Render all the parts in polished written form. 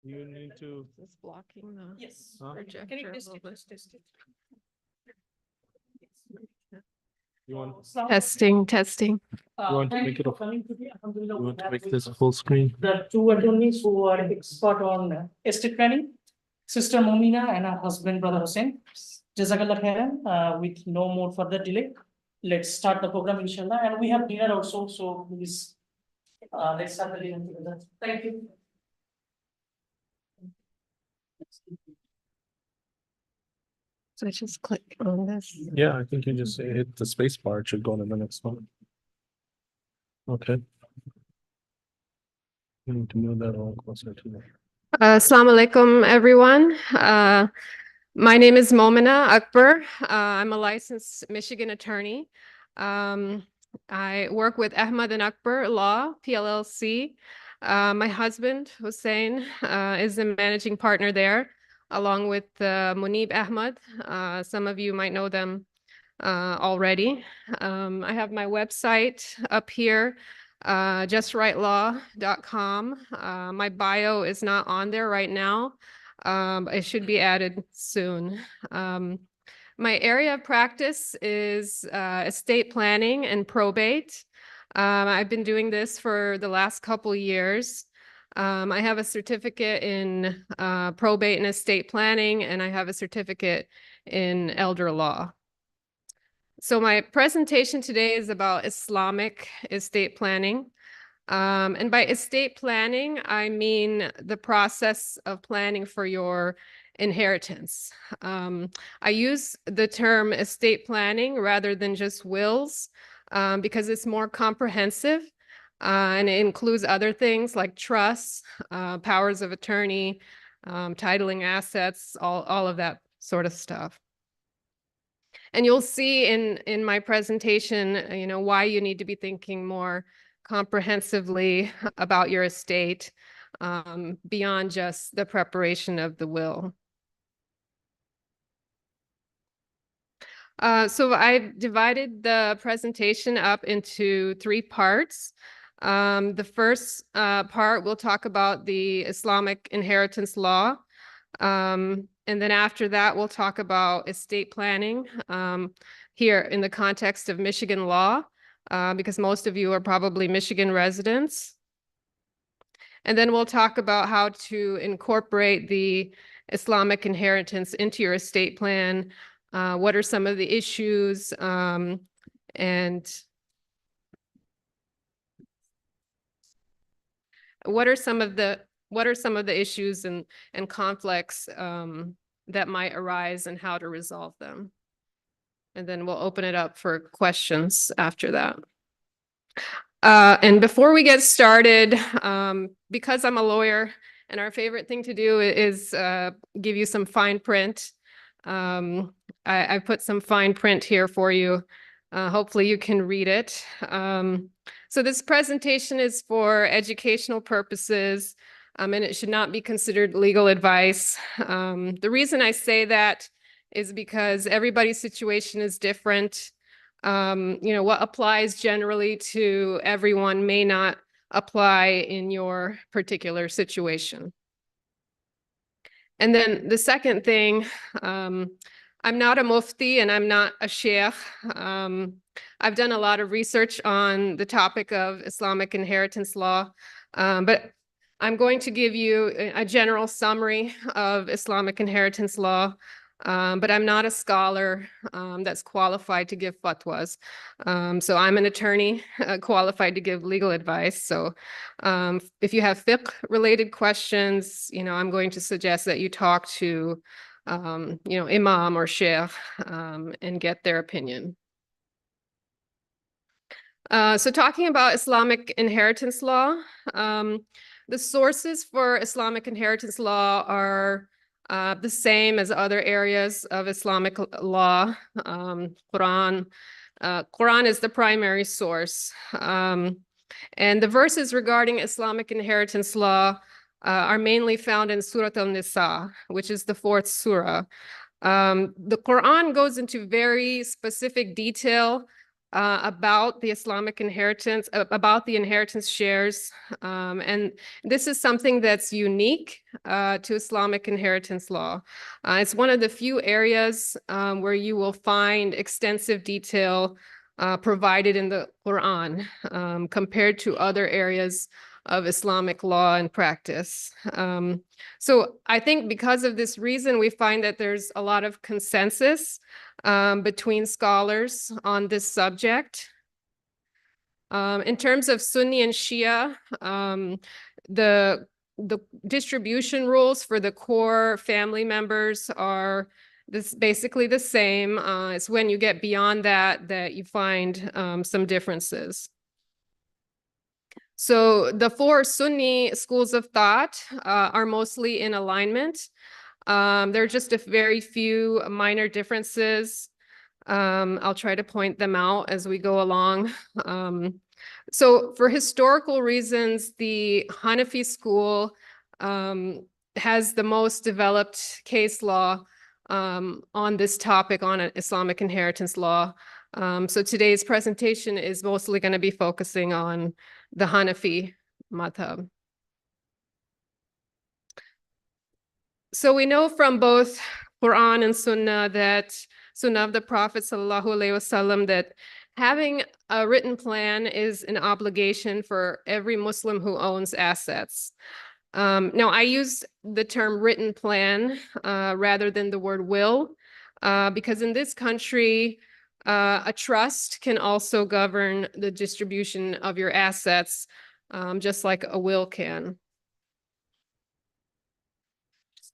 You need to. It's blocking the Yes. Huh? Can you projector a test little it? bit. Let's test it. You want, Testing. You want to Thank make you it a- for coming today. Alhamdulillah, you we want to have make with this us full screen? the two attorneys who are expert on estate planning, Sister Momina and her husband, Brother Hussein. Jazakallah khairan. With no more further delay, let's start the program, inshallah. And we have dinner also, so please, let's start the dinner together. Thank you. So I just click on this. Yeah, I think you just hit the space bar. It should go to the next one. Okay. You need to move that all closer to the. Assalamu alaikum, everyone. My name is Momina Akbar. I'm a licensed Michigan attorney. I work with Ahmad and Akbar Law, PLLC. My husband, Hussein, is the managing partner there, along with Munib Ahmad. Some of you might know them already. I have my website up here, justrightlaw.com. My bio is not on there right now. It should be added soon. My area of practice is estate planning and probate. I've been doing this for the last couple years. I have a certificate in probate and estate planning, and I have a certificate in elder law. So my presentation today is about Islamic estate planning. And by estate planning, I mean the process of planning for your inheritance. I use the term estate planning rather than just wills because it's more comprehensive and it includes other things like trusts, powers of attorney, titling assets, all of that sort of stuff. And you'll see in my presentation, why you need to be thinking more comprehensively about your estate beyond just the preparation of the will. So I've divided the presentation up into 3 parts. The first part, we'll talk about the Islamic inheritance law. And then after that, we'll talk about estate planning here in the context of Michigan law, because most of you are probably Michigan residents. And then we'll talk about how to incorporate the Islamic inheritance into your estate plan. What are some of the issues and what are some of the issues and conflicts that might arise and how to resolve them? And then we'll open it up for questions after that. And before we get started, because I'm a lawyer and our favorite thing to do is give you some fine print, I put some fine print here for you. Hopefully you can read it. So this presentation is for educational purposes, and it should not be considered legal advice. The reason I say that is because everybody's situation is different. What applies generally to everyone may not apply in your particular situation. And then the second thing, I'm not a mufti and I'm not a sheikh. I've done a lot of research on the topic of Islamic inheritance law, but I'm going to give you a general summary of Islamic inheritance law, but I'm not a scholar that's qualified to give fatwas. So I'm an attorney qualified to give legal advice. So if you have fiqh-related questions, I'm going to suggest that you talk to imam or sheikh and get their opinion. So talking about Islamic inheritance law, the sources for Islamic inheritance law are the same as other areas of Islamic law. Quran is the primary source. And the verses regarding Islamic inheritance law are mainly found in Surah Al-Nisa, which is the 4th surah. The Quran goes into very specific detail about the Islamic inheritance, about the inheritance shares. And this is something that's unique to Islamic inheritance law. It's one of the few areas where you will find extensive detail provided in the Quran compared to other areas of Islamic law and practice. So I think because of this reason, we find that there's a lot of consensus between scholars on this subject. In terms of Sunni and Shia, the distribution rules for the core family members are basically the same. It's when you get beyond that that you find some differences. So the four Sunni schools of thought are mostly in alignment. There are just a very few minor differences. I'll try to point them out as we go along. So for historical reasons, the Hanafi school has the most developed case law on this topic, on Islamic inheritance law. So today's presentation is mostly going to be focusing on the Hanafi madhab. So we know from both Quran and Sunnah of the Prophet sallallahu alaihi wasallam that having a written plan is an obligation for every Muslim who owns assets. Now, I use the term written plan rather than the word will, because in this country, a trust can also govern the distribution of your assets, just like a will can.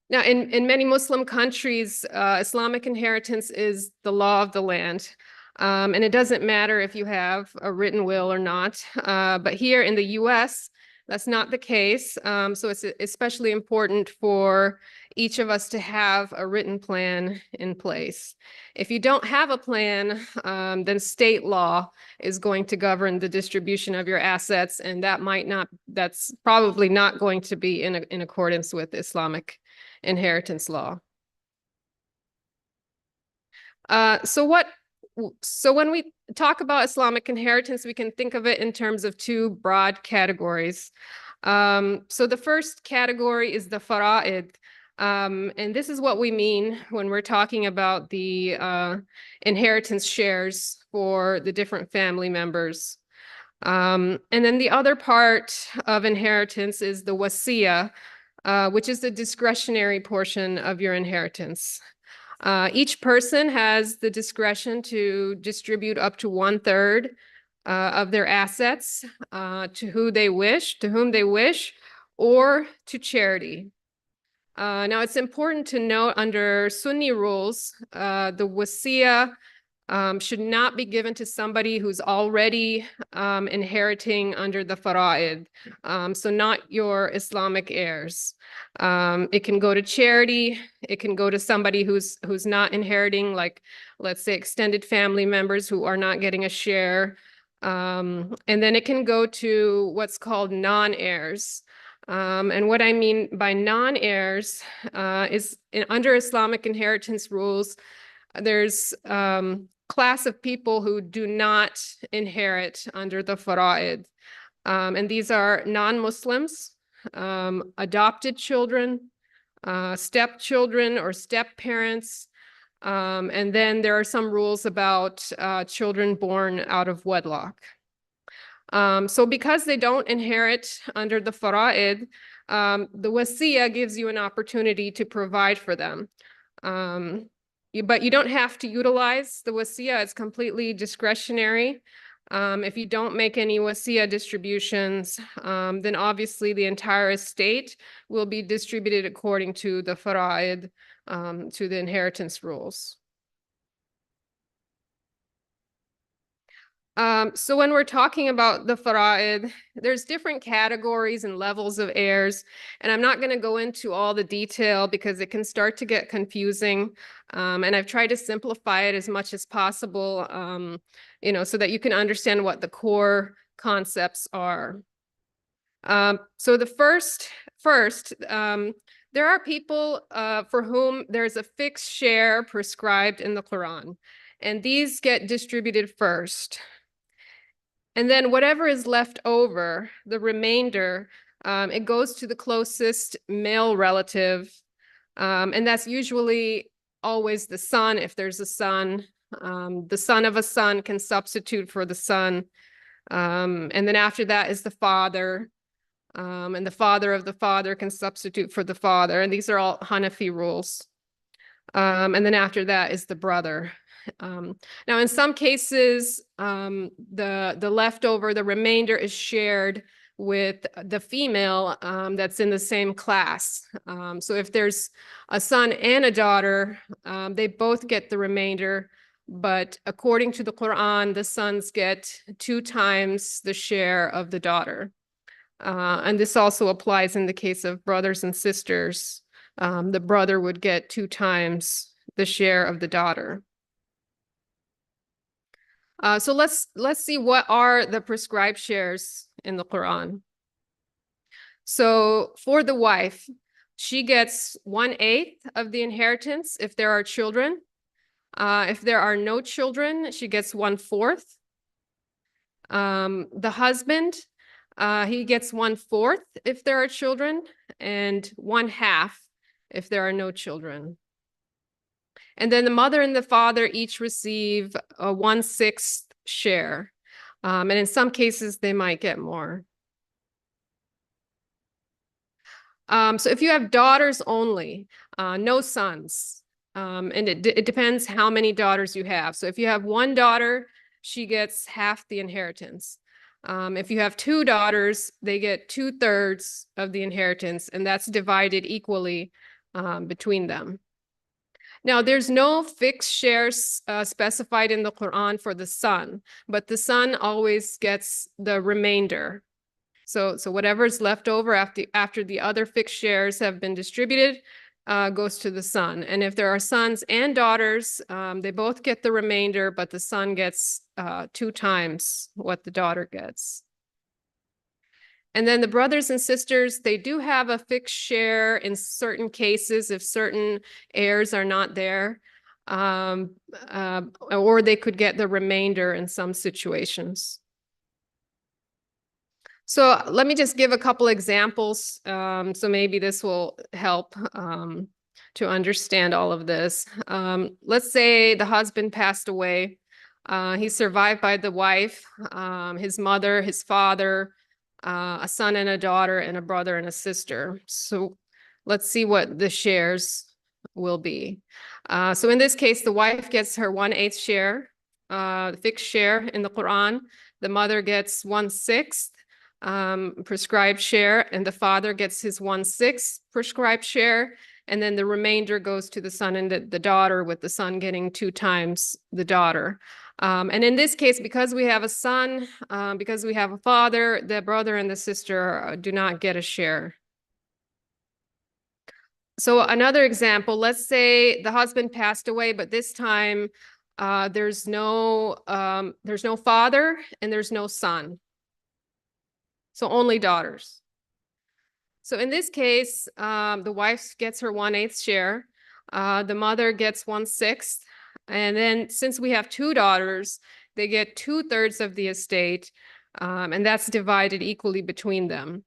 Now, in many Muslim countries, Islamic inheritance is the law of the land. And it doesn't matter if you have a written will or not. But here in the US, that's not the case. So it's especially important for each of us to have a written plan in place. If you don't have a plan, then state law is going to govern the distribution of your assets, and that's probably not going to be in accordance with Islamic inheritance law. So when we talk about Islamic inheritance, we can think of it in terms of two broad categories. So the first category is the fara'id. And this is what we mean when we're talking about the inheritance shares for the different family members. And then the other part of inheritance is the wasiyah, which is the discretionary portion of your inheritance. Each person has the discretion to distribute up to 1/3 of their assets to whom they wish, or to charity. Now, it's important to note under Sunni rules, the wasiyah should not be given to somebody who's already inheriting under the fara'id, so not your Islamic heirs. It can go to charity. It can go to somebody who's not inheriting, like, let's say, extended family members who are not getting a share. And then it can go to what's called non-heirs. And what I mean by non-heirs is under Islamic inheritance rules, there's class of people who do not inherit under the fara'id. And these are non-Muslims, adopted children, stepchildren or step-parents. And then there are some rules about children born out of wedlock. So because they don't inherit under the fara'id, the wasiyah gives you an opportunity to provide for them. But you don't have to utilize the wasiyah. It's completely discretionary. If you don't make any wasiyah distributions, then obviously the entire estate will be distributed according to the fara'id, to the inheritance rules. So when we're talking about the fara'id, there's different categories and levels of heirs, and I'm not going to go into all the detail because it can start to get confusing. And I've tried to simplify it as much as possible, so that you can understand what the core concepts are. So the first, there are people for whom there's a fixed share prescribed in the Quran. and these get distributed first. And then whatever is left over, the remainder, it goes to the closest male relative. And that's usually always the son, if there's a son. The son of a son can substitute for the son. And then after that is the father. And the father of the father can substitute for the father. And these are all Hanafi rules. And then after that is the brother. Now, in some cases, the leftover, the remainder is shared with the female that's in the same class. So if there's a son and a daughter, they both get the remainder. But according to the Quran, the sons get 2 times the share of the daughter. And this also applies in the case of brothers and sisters. The brother would get 2 times the share of the daughter. So let's see what are the prescribed shares in the Quran. So for the wife, she gets 1/8 of the inheritance if there are children. If there are no children, she gets 1/4. The husband, he gets 1/4 if there are children, and 1/2 if there are no children. And then the mother and the father each receive a 1/6 share. And in some cases, they might get more. So if you have daughters only, no sons, and it depends how many daughters you have. So if you have 1 daughter, she gets half the inheritance. If you have 2 daughters, they get 2/3 of the inheritance, and that's divided equally between them. Now, there's no fixed shares specified in the Quran for the son, but the son always gets the remainder. So whatever is left over after the other fixed shares have been distributed goes to the son. And if there are sons and daughters, they both get the remainder, but the son gets 2 times what the daughter gets. And then the brothers and sisters, they do have a fixed share in certain cases if certain heirs are not there, or they could get the remainder in some situations. So let me just give a couple examples, so maybe this will help to understand all of this. Let's say the husband passed away. He's survived by the wife, his mother, his father, a son and a daughter, and a brother and a sister. So let's see what the shares will be. So in this case, the wife gets her 1/8 share, fixed share in the Quran. The mother gets 1/6 prescribed share, and the father gets his 1/6 prescribed share. And then the remainder goes to the son and the daughter, with the son getting 2 times the daughter. And in this case, because we have a son, because we have a father, the brother and the sister do not get a share. So another example, let's say the husband passed away, but this time there's no father and there's no son. So only daughters. So in this case, the wife gets her 1/8 share. The mother gets 1/6. And then since we have 2 daughters, they get 2/3 of the estate, and that's divided equally between them.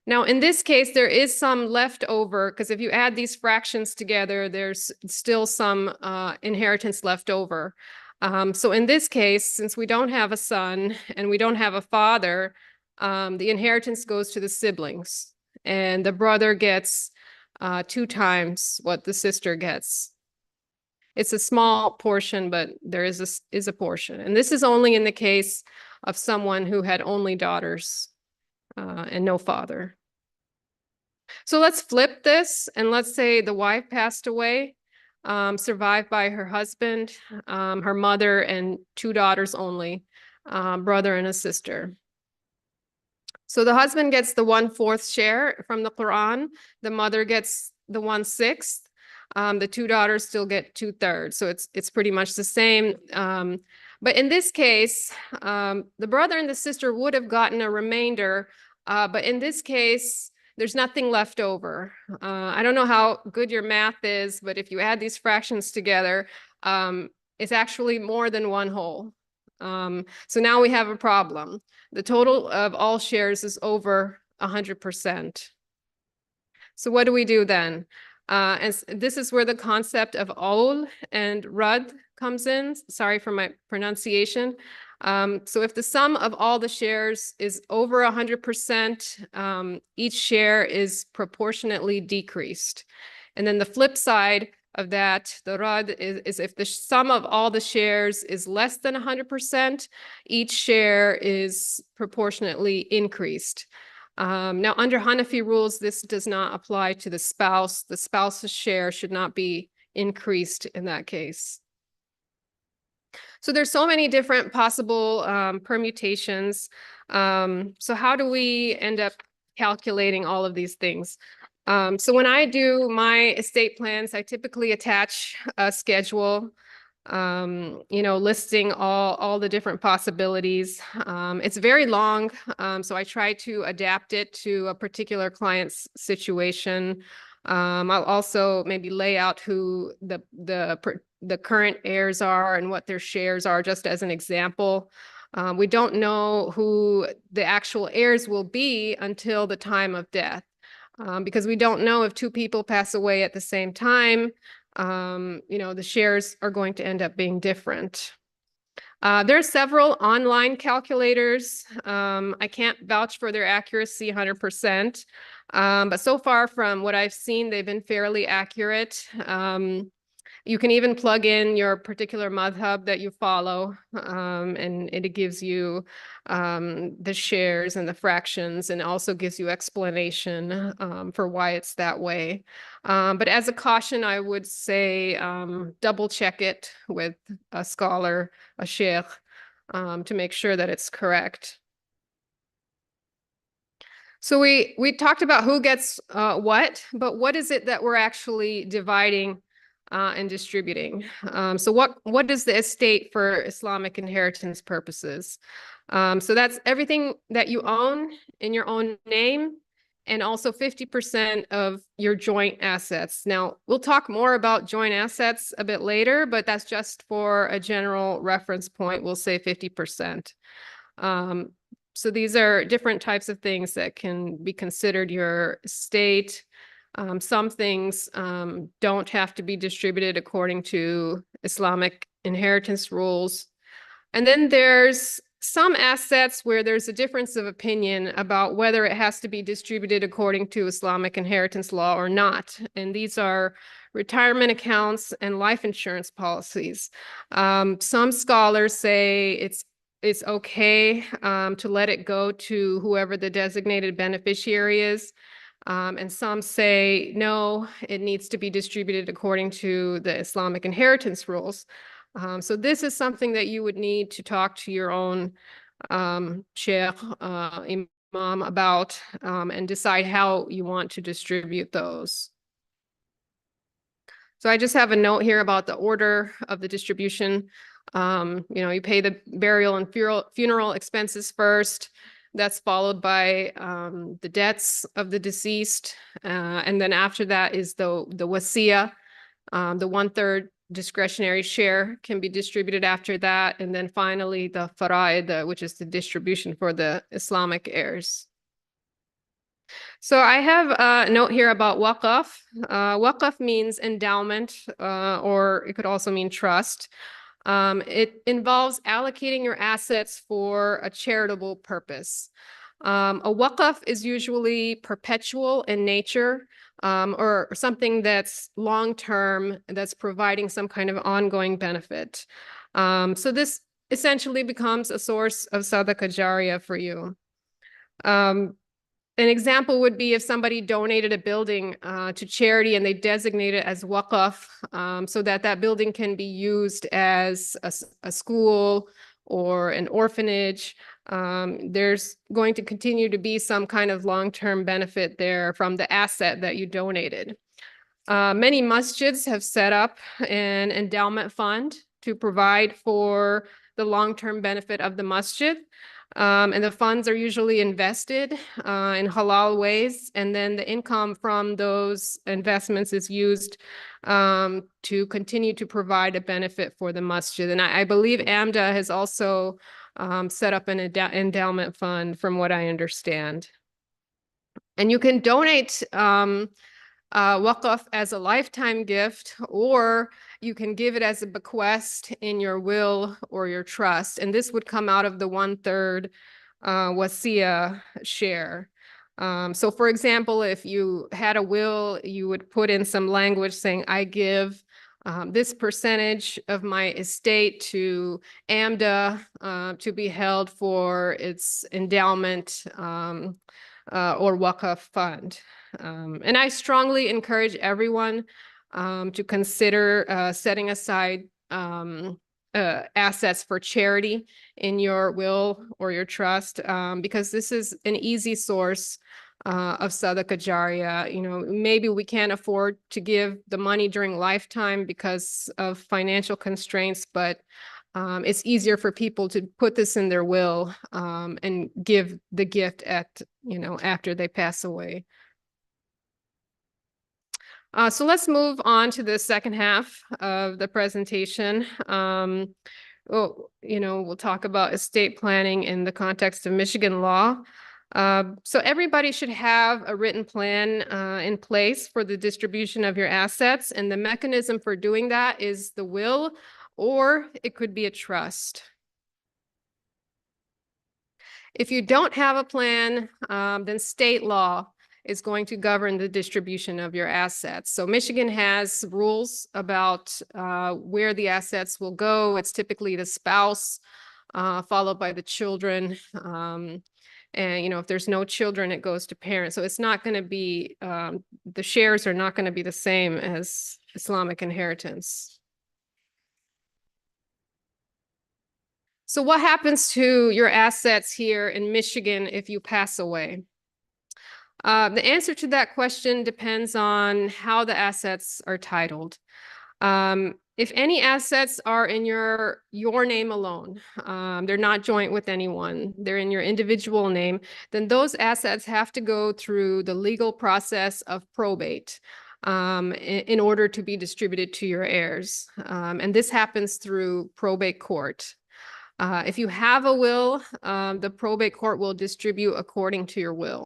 Now, in this case, there is some left over, because if you add these fractions together, there's still some inheritance left over. So in this case, since we don't have a son and we don't have a father, the inheritance goes to the siblings, and the brother gets 2 times what the sister gets. It's a small portion, but there is a portion. And this is only in the case of someone who had only daughters and no father. So let's flip this, and let's say the wife passed away, survived by her husband, her mother, and 2 daughters only, brother and a sister. So the husband gets the 1/4 share from the Quran. The mother gets the 1/6. The 2 daughters still get 2/3. So it's pretty much the same. But in this case, the brother and the sister would have gotten a remainder. But in this case, there's nothing left over. I don't know how good your math is, but if you add these fractions together, It's actually more than one whole. So now we have a problem. The total of all shares is over 100%. So what do we do then? As this is where the concept of ol and rad comes in. Sorry for my pronunciation. So if the sum of all the shares is over 100%, each share is proportionately decreased. And then the flip side of that, the rad is if the sum of all the shares is less than 100%, each share is proportionately increased. Now, under Hanafi rules, this does not apply to the spouse. The spouse's share should not be increased in that case. So there's so many different possible permutations. So how do we end up calculating all of these things? So when I do my estate plans, I typically attach a schedule, listing all the different possibilities. It's very long, so I try to adapt it to a particular client's situation. I'll also maybe lay out who the current heirs are and what their shares are, just as an example. We don't know who the actual heirs will be until the time of death, because we don't know if two people pass away at the same time. The shares are going to end up being different. There are several online calculators. I can't vouch for their accuracy 100%, but so far from what I've seen, they've been fairly accurate. You can even plug in your particular madhab that you follow, and it gives you the shares and the fractions, and also gives you explanation for why it's that way. But as a caution, I would say double check it with a scholar, a sheikh, to make sure that it's correct. So we talked about who gets what, but what is it that we're actually dividing and distributing? So what is the estate for Islamic inheritance purposes? So that's everything that you own in your own name, and also 50% of your joint assets. Now, we'll talk more about joint assets a bit later, but that's just for a general reference point. We'll say 50%. So these are different types of things that can be considered your estate. Some things don't have to be distributed according to Islamic inheritance rules. And then there's some assets where there's a difference of opinion about whether it has to be distributed according to Islamic inheritance law or not. And these are retirement accounts and life insurance policies. Some scholars say it's okay to let it go to whoever the designated beneficiary is. And some say, no, it needs to be distributed according to the Islamic inheritance rules. So this is something that you would need to talk to your own sheikh, imam about, and decide how you want to distribute those. So I just have a note here about the order of the distribution. You pay the burial and funeral expenses first. That's followed by the debts of the deceased. And then after that is the wasiyah. The 1/3 discretionary share can be distributed after that. And then finally the faraid, which is the distribution for the Islamic heirs. So I have a note here about waqf. Waqf means endowment, or it could also mean trust. It involves allocating your assets for a charitable purpose. A waqf is usually perpetual in nature, or something that's long-term, that's providing some kind of ongoing benefit. So this essentially becomes a source of sadaqah jariyah for you. An example would be if somebody donated a building to charity and they designate it as waqf, so that building can be used as a school or an orphanage. There's going to continue to be some kind of long-term benefit there from the asset that you donated. Many masjids have set up an endowment fund to provide for the long-term benefit of the masjid. And the funds are usually invested in halal ways. And then the income from those investments is used to continue to provide a benefit for the masjid. And I believe AMDA has also set up an endowment fund, from what I understand. And you can donate waqf as a lifetime gift, or you can give it as a bequest in your will or your trust. And this would come out of the 1/3 wasiya share. So for example, if you had a will, you would put in some language saying, I give this percentage of my estate to AMDA to be held for its endowment or waqf fund. And I strongly encourage everyone to consider setting aside assets for charity in your will or your trust, because this is an easy source of sadaqah jariyah. You know, maybe we can't afford to give the money during lifetime because of financial constraints, but it's easier for people to put this in their will and give the gift at, you know, after they pass away. So let's move on to the second half of the presentation. We'll talk about estate planning in the context of Michigan law. So everybody should have a written plan in place for the distribution of your assets, and the mechanism for doing that is the will, or it could be a trust. If you don't have a plan, then state law is going to govern the distribution of your assets. So Michigan has rules about where the assets will go. It's typically the spouse, followed by the children. And, you know, if there's no children, it goes to parents. So it's not going to be, the shares are not going to be the same as Islamic inheritance. So what happens to your assets here in Michigan if you pass away? The answer to that question depends on how the assets are titled. If any assets are in your name alone, they're not joint with anyone, they're in your individual name, then those assets have to go through the legal process of probate in order to be distributed to your heirs. And this happens through probate court. If you have a will, the probate court will distribute according to your will.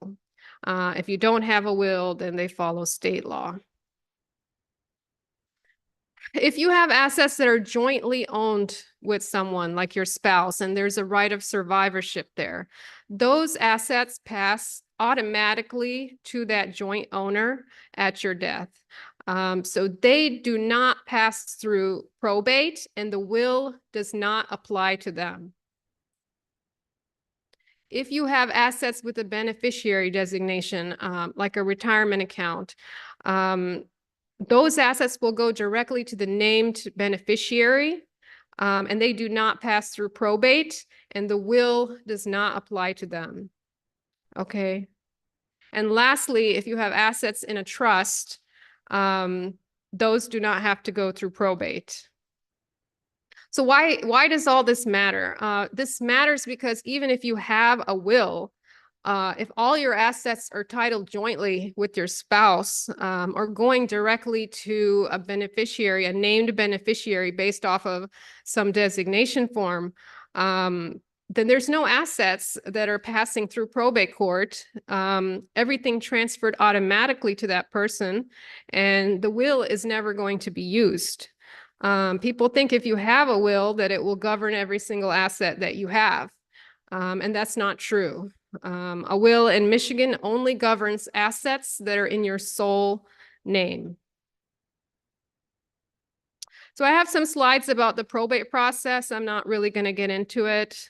If you don't have a will, then they follow state law. If you have assets that are jointly owned with someone like your spouse, and there's a right of survivorship there, those assets pass automatically to that joint owner at your death. So they do not pass through probate, and the will does not apply to them. If you have assets with a beneficiary designation, like a retirement account, those assets will go directly to the named beneficiary, and they do not pass through probate, and the will does not apply to them. Okay. And lastly, if you have assets in a trust, those do not have to go through probate. So why does all this matter? This matters because even if you have a will, if all your assets are titled jointly with your spouse, or going directly to a beneficiary, a named beneficiary based off of some designation form, then there's no assets that are passing through probate court. Everything transferred automatically to that person, and the will is never going to be used. People think if you have a will that it will govern every single asset that you have, and that's not true. A will in Michigan only governs assets that are in your sole name. So I have some slides about the probate process. I'm not really going to get into it.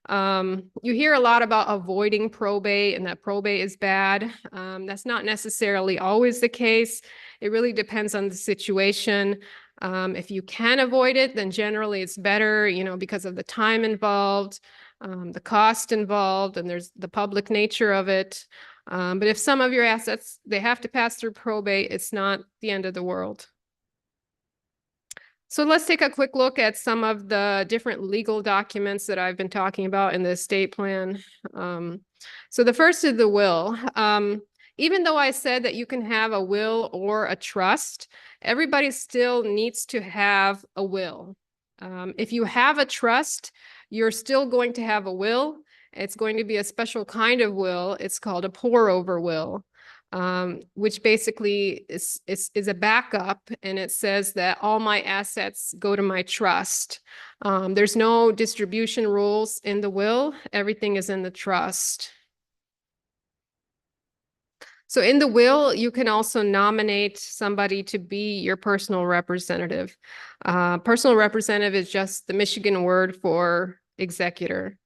You hear a lot about avoiding probate and that probate is bad. That's not necessarily always the case. It really depends on the situation. If you can avoid it, then generally it's better, you know, because of the time involved, the cost involved, and there's the public nature of it. But if some of your assets, they have to pass through probate, it's not the end of the world. So let's take a quick look at some of the different legal documents that I've been talking about in the estate plan. So the first is the will. Even though I said that you can have a will or a trust, everybody still needs to have a will. If you have a trust, you're still going to have a will. It's going to be a special kind of will. It's called a pour-over will. Which basically is a backup, and it says that all my assets go to my trust. There's no distribution rules in the will. Everything is in the trust. So in the will, you can also nominate somebody to be your personal representative. Personal representative is just the Michigan word for executor.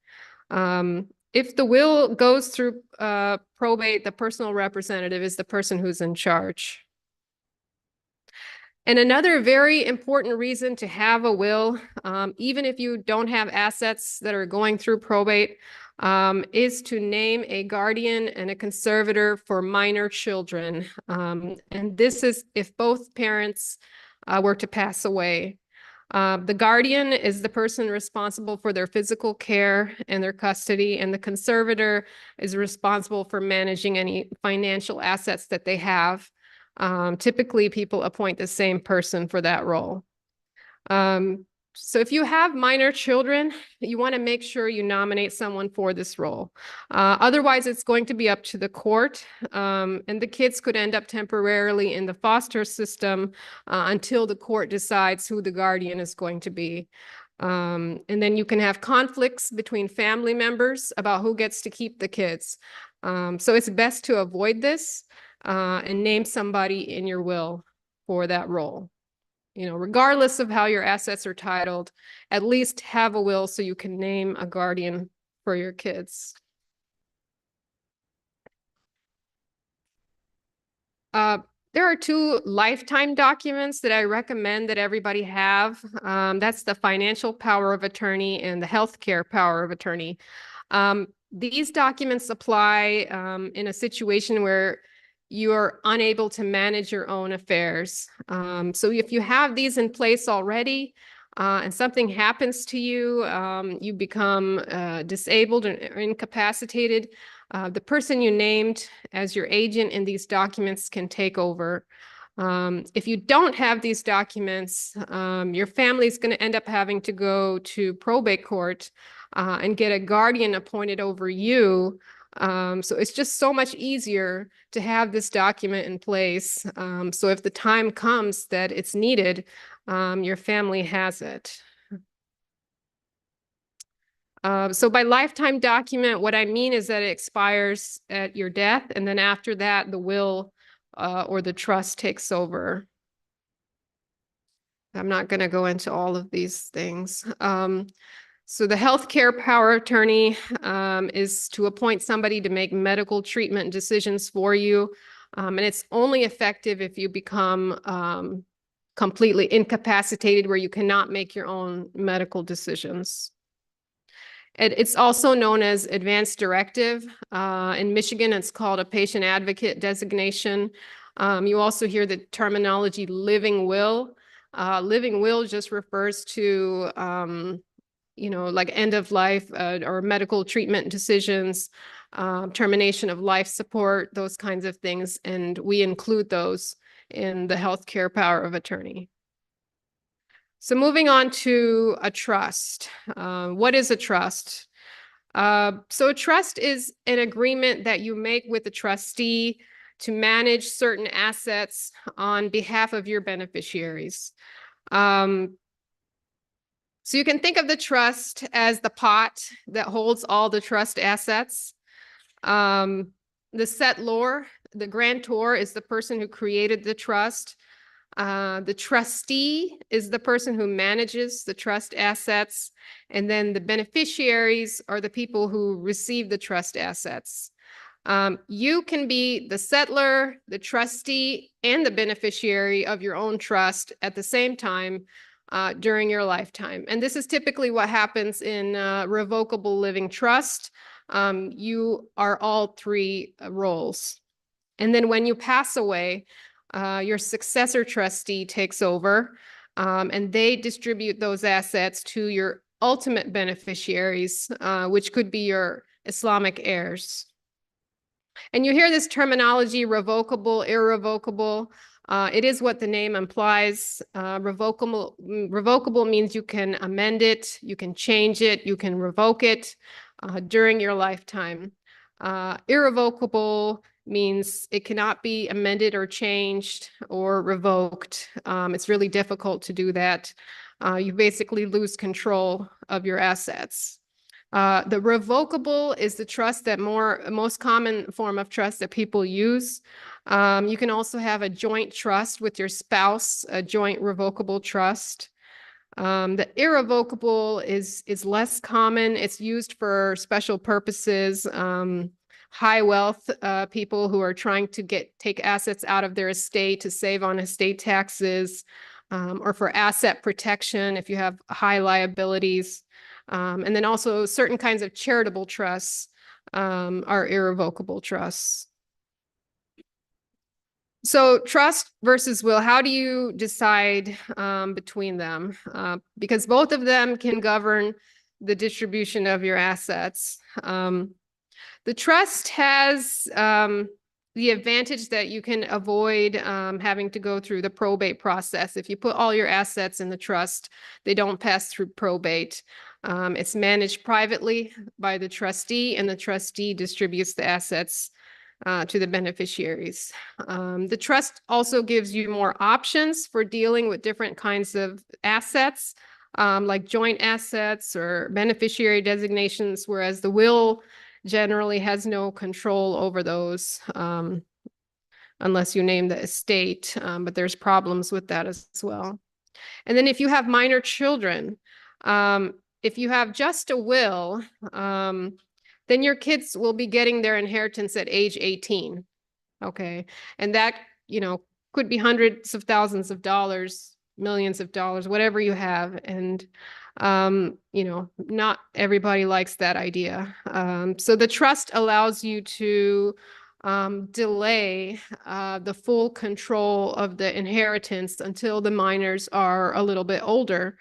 If the will goes through probate, the personal representative is the person who's in charge. And another very important reason to have a will, even if you don't have assets that are going through probate, is to name a guardian and a conservator for minor children. And this is if both parents were to pass away. The guardian is the person responsible for their physical care and their custody, and the conservator is responsible for managing any financial assets that they have. Typically, people appoint the same person for that role. So if you have minor children, you want to make sure you nominate someone for this role. Otherwise, it's going to be up to the court, and the kids could end up temporarily in the foster system until the court decides who the guardian is going to be. And then you can have conflicts between family members about who gets to keep the kids. So it's best to avoid this and name somebody in your will for that role. You know, regardless of how your assets are titled, at least have a will so you can name a guardian for your kids. There are two lifetime documents that I recommend that everybody have. That's the financial power of attorney and the healthcare power of attorney. These documents apply in a situation where you are unable to manage your own affairs. So if you have these in place already and something happens to you, you become disabled or incapacitated, the person you named as your agent in these documents can take over. If you don't have these documents, your family is going to end up having to go to probate court and get a guardian appointed over you. So it's just so much easier to have this document in place. So if the time comes that it's needed, your family has it. So by lifetime document, what I mean is that it expires at your death, and then after that, the will or the trust takes over. I'm not going to go into all of these things. So the healthcare power of attorney is to appoint somebody to make medical treatment decisions for you. And it's only effective if you become completely incapacitated where you cannot make your own medical decisions. It's also known as advanced directive. In Michigan, it's called a patient advocate designation. You also hear the terminology living will. Living will just refers to you know, like end of life or medical treatment decisions, termination of life support, those kinds of things. And we include those in the healthcare power of attorney. So moving on to a trust. What is a trust? So a trust is an agreement that you make with the trustee to manage certain assets on behalf of your beneficiaries. So you can think of the trust as the pot that holds all the trust assets. The settlor, the grantor, is the person who created the trust. The trustee is the person who manages the trust assets. And then the beneficiaries are the people who receive the trust assets. You can be the settlor, the trustee, and the beneficiary of your own trust at the same time during your lifetime. And this is typically what happens in revocable living trust. You are all three roles. And then when you pass away, your successor trustee takes over. And they distribute those assets to your ultimate beneficiaries, which could be your Islamic heirs. And you hear this terminology, revocable, irrevocable. It is what the name implies. Revocable means you can amend it, you can change it, you can revoke it during your lifetime. Irrevocable means it cannot be amended or changed or revoked. It's really difficult to do that. You basically lose control of your assets. The revocable is the trust that most common form of trust that people use. You can also have a joint trust with your spouse, a joint revocable trust. The irrevocable is less common. It's used for special purposes. High wealth people who are trying to take assets out of their estate to save on estate taxes, or for asset protection if you have high liabilities. And then also certain kinds of charitable trusts are irrevocable trusts. So trust versus will, how do you decide between them? Because both of them can govern the distribution of your assets. The trust has the advantage that you can avoid having to go through the probate process. If you put all your assets in the trust, they don't pass through probate. It's managed privately by the trustee, and the trustee distributes the assets to the beneficiaries. The trust also gives you more options for dealing with different kinds of assets, like joint assets or beneficiary designations, whereas the will generally has no control over those unless you name the estate, but there's problems with that as well. And then if you have minor children, if you have just a will, then your kids will be getting their inheritance at age 18, okay? And that, could be hundreds of thousands of dollars, millions of dollars, whatever you have. And not everybody likes that idea. So the trust allows you to delay the full control of the inheritance until the minors are a little bit older.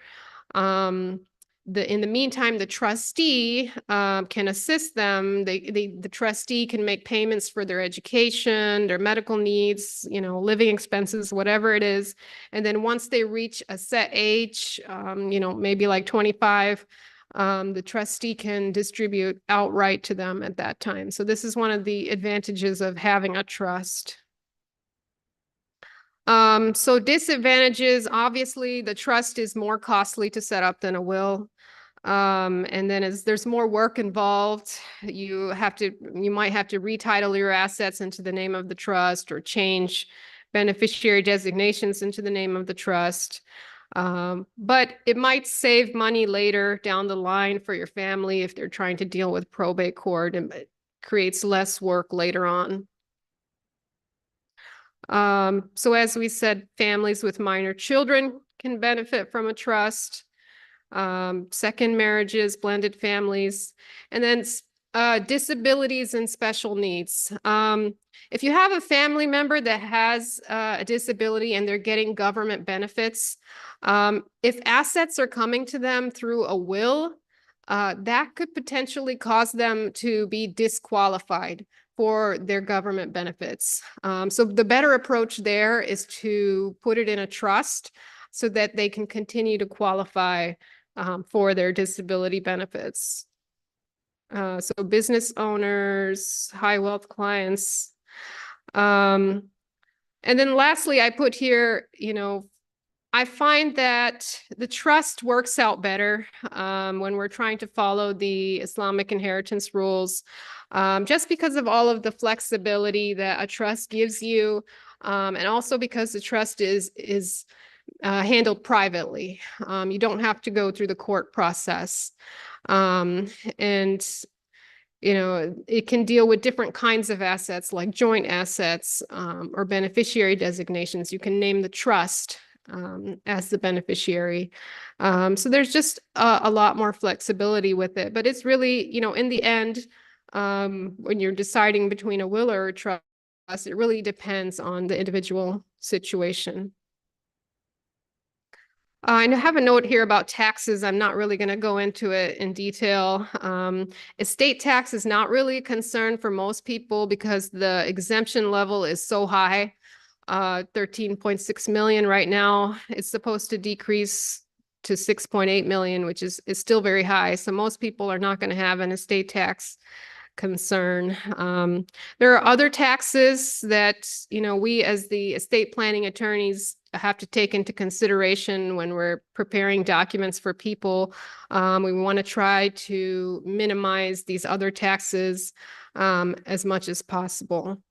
In the meantime, the trustee can assist them. The trustee can make payments for their education, their medical needs, living expenses, whatever it is. And then once they reach a set age, maybe like 25, the trustee can distribute outright to them at that time. So this is one of the advantages of having a trust. So disadvantages, obviously, the trust is more costly to set up than a will. And then as there's more work involved, you might have to retitle your assets into the name of the trust or change beneficiary designations into the name of the trust. But it might save money later down the line for your family if they're trying to deal with probate court, and it creates less work later on. So as we said, families with minor children can benefit from a trust. Second marriages, blended families, and then disabilities and special needs. If you have a family member that has a disability and they're getting government benefits, if assets are coming to them through a will, that could potentially cause them to be disqualified for their government benefits. So the better approach there is to put it in a trust so that they can continue to qualify for their disability benefits. So business owners, high wealth clients. And then lastly, I put here, I find that the trust works out better when we're trying to follow the Islamic inheritance rules, just because of all of the flexibility that a trust gives you, and also because the trust is handled privately. You don't have to go through the court process. And it can deal with different kinds of assets like joint assets or beneficiary designations. You can name the trust as the beneficiary. So there's just a lot more flexibility with it. But it's really, in the end, when you're deciding between a will or a trust, it really depends on the individual situation. I have a note here about taxes. I'm not really going to go into it in detail. Estate tax is not really a concern for most people because the exemption level is so high. 13.6 million right now. It's supposed to decrease to 6.8 million, which is still very high. So most people are not going to have an estate tax concern. There are other taxes that, we as the estate planning attorneys have to take into consideration when we're preparing documents for people. We want to try to minimize these other taxes as much as possible.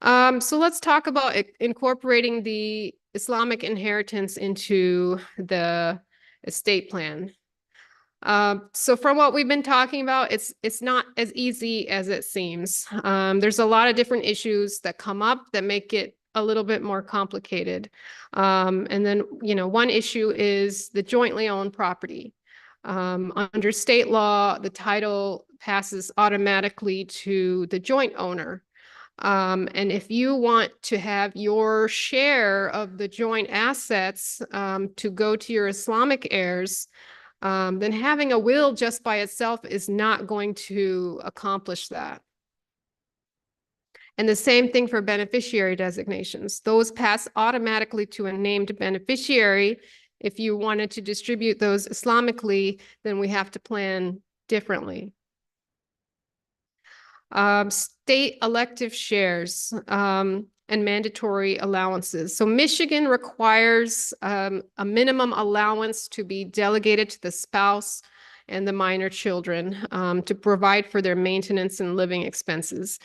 So let's talk about incorporating the Islamic inheritance into the estate plan. So from what we've been talking about, it's not as easy as it seems. There's a lot of different issues that come up that make it a little bit more complicated. And then, one issue is the jointly owned property. Under state law, the title passes automatically to the joint owner. And if you want to have your share of the joint assets to go to your Islamic heirs, then having a will just by itself is not going to accomplish that. And the same thing for beneficiary designations. Those pass automatically to a named beneficiary. If you wanted to distribute those Islamically, then we have to plan differently. State elective shares and mandatory allowances. So Michigan requires a minimum allowance to be delegated to the spouse and the minor children to provide for their maintenance and living expenses.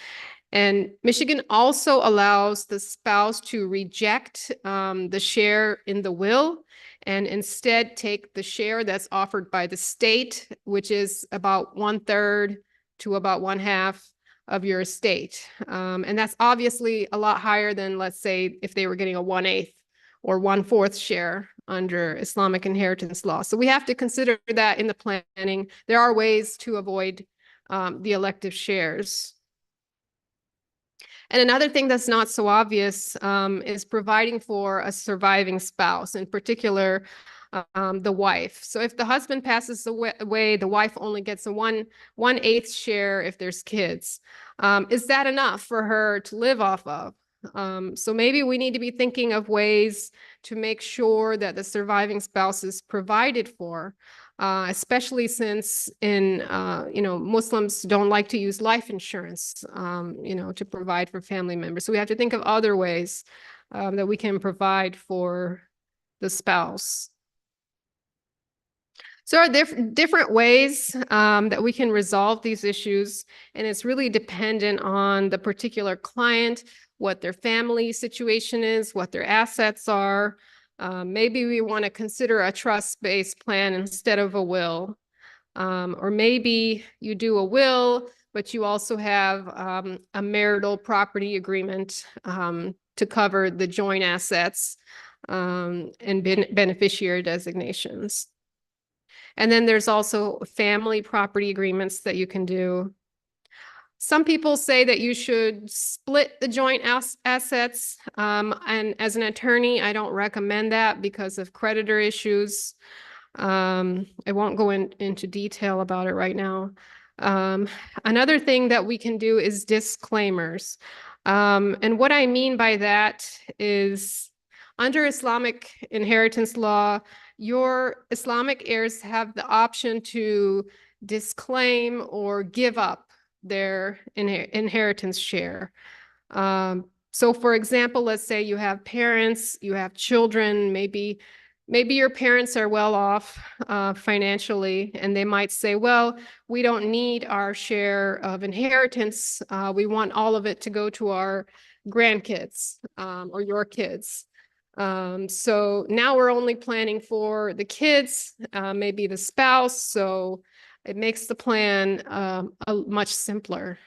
And Michigan also allows the spouse to reject the share in the will and instead take the share that's offered by the state, which is about 1/3 to about 1/2 of your estate. And that's obviously a lot higher than, let's say, if they were getting a 1/8 or 1/4 share under Islamic inheritance law. So we have to consider that in the planning. There are ways to avoid the elective shares. And another thing that's not so obvious is providing for a surviving spouse, in particular, the wife. So if the husband passes away, the wife only gets a 1/8 share if there's kids. Is that enough for her to live off of? So maybe we need to be thinking of ways to make sure that the surviving spouse is provided for, especially since Muslims don't like to use life insurance, to provide for family members. So we have to think of other ways that we can provide for the spouse. So there are different ways that we can resolve these issues, and it's really dependent on the particular client, what their family situation is, what their assets are. Maybe we want to consider a trust-based plan instead of a will. Or maybe you do a will, but you also have a marital property agreement to cover the joint assets and beneficiary designations. And then there's also family property agreements that you can do. Some people say that you should split the joint assets. And as an attorney, I don't recommend that because of creditor issues. I won't go into detail about it right now. Another thing that we can do is disclaimers. And what I mean by that is under Islamic inheritance law, your Islamic heirs have the option to disclaim or give up their inheritance share. So for example, let's say you have parents, you have children, maybe your parents are well off financially, and they might say, well, we don't need our share of inheritance. We want all of it to go to our grandkids or your kids. So now we're only planning for the kids, maybe the spouse. So it makes the plan much simpler.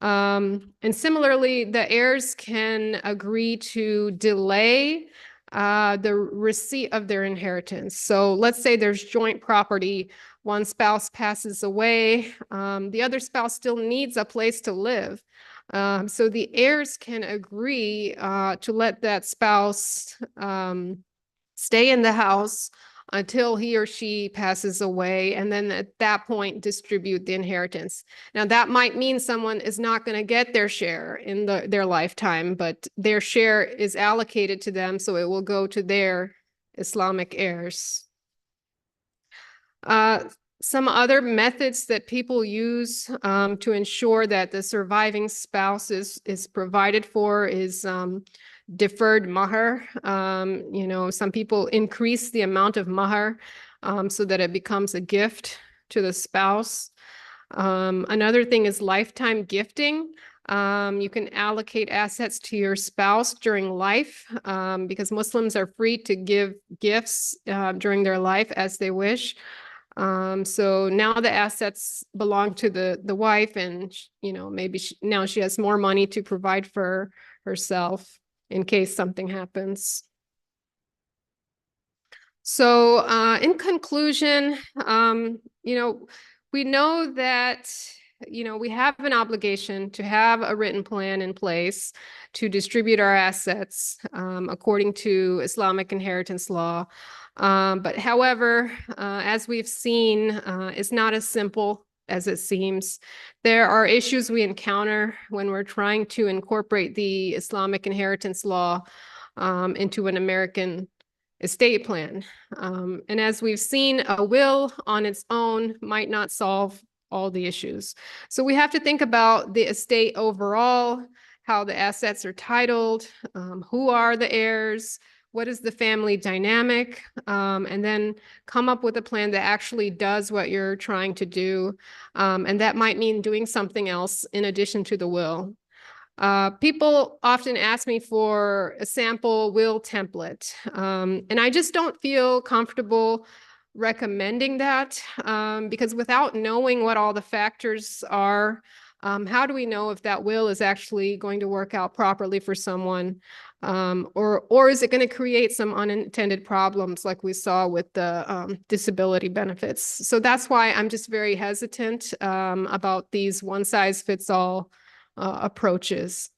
And similarly, the heirs can agree to delay the receipt of their inheritance. So let's say there's joint property, one spouse passes away, the other spouse still needs a place to live. So the heirs can agree to let that spouse stay in the house until he or she passes away, and then at that point distribute the inheritance. Now that might mean someone is not going to get their share in their lifetime, but their share is allocated to them, so it will go to their Islamic heirs. Some other methods that people use to ensure that the surviving spouse is provided for is deferred mahar. You know, some people increase the amount of mahar so that it becomes a gift to the spouse. Another thing is lifetime gifting. You can allocate assets to your spouse during life because Muslims are free to give gifts during their life as they wish. So now the assets belong to the wife, and you know, maybe now she has more money to provide for herself in case something happens. So in conclusion, you know, we know that, you know, we have an obligation to have a written plan in place to distribute our assets according to Islamic inheritance law. But however, as we've seen, it's not as simple as it seems. There are issues we encounter when we're trying to incorporate the Islamic inheritance law into an American estate plan. And as we've seen, a will on its own might not solve all the issues. So we have to think about the estate overall, how the assets are titled, who are the heirs, what is the family dynamic, and then come up with a plan that actually does what you're trying to do. And that might mean doing something else in addition to the will. People often ask me for a sample will template, and I just don't feel comfortable recommending that because without knowing what all the factors are, how do we know if that will is actually going to work out properly for someone? Or is it going to create some unintended problems like we saw with the disability benefits? So that's why I'm just very hesitant about these one-size-fits-all approaches.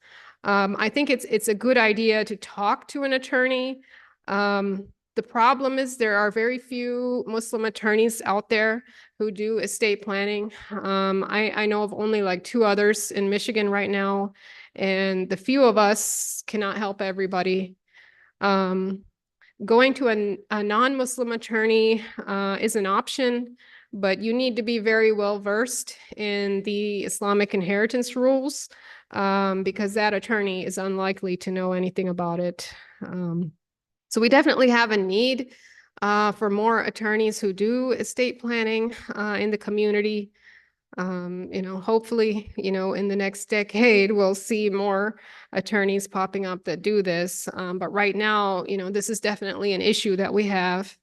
I think it's a good idea to talk to an attorney. The problem is there are very few Muslim attorneys out there who do estate planning. I know of only like 2 others in Michigan right now, and the few of us cannot help everybody. Going to a non-Muslim attorney is an option, but you need to be very well versed in the Islamic inheritance rules because that attorney is unlikely to know anything about it. So we definitely have a need for more attorneys who do estate planning in the community. You know, hopefully, you know, in the next decade, we'll see more attorneys popping up that do this. But right now, you know, this is definitely an issue that we have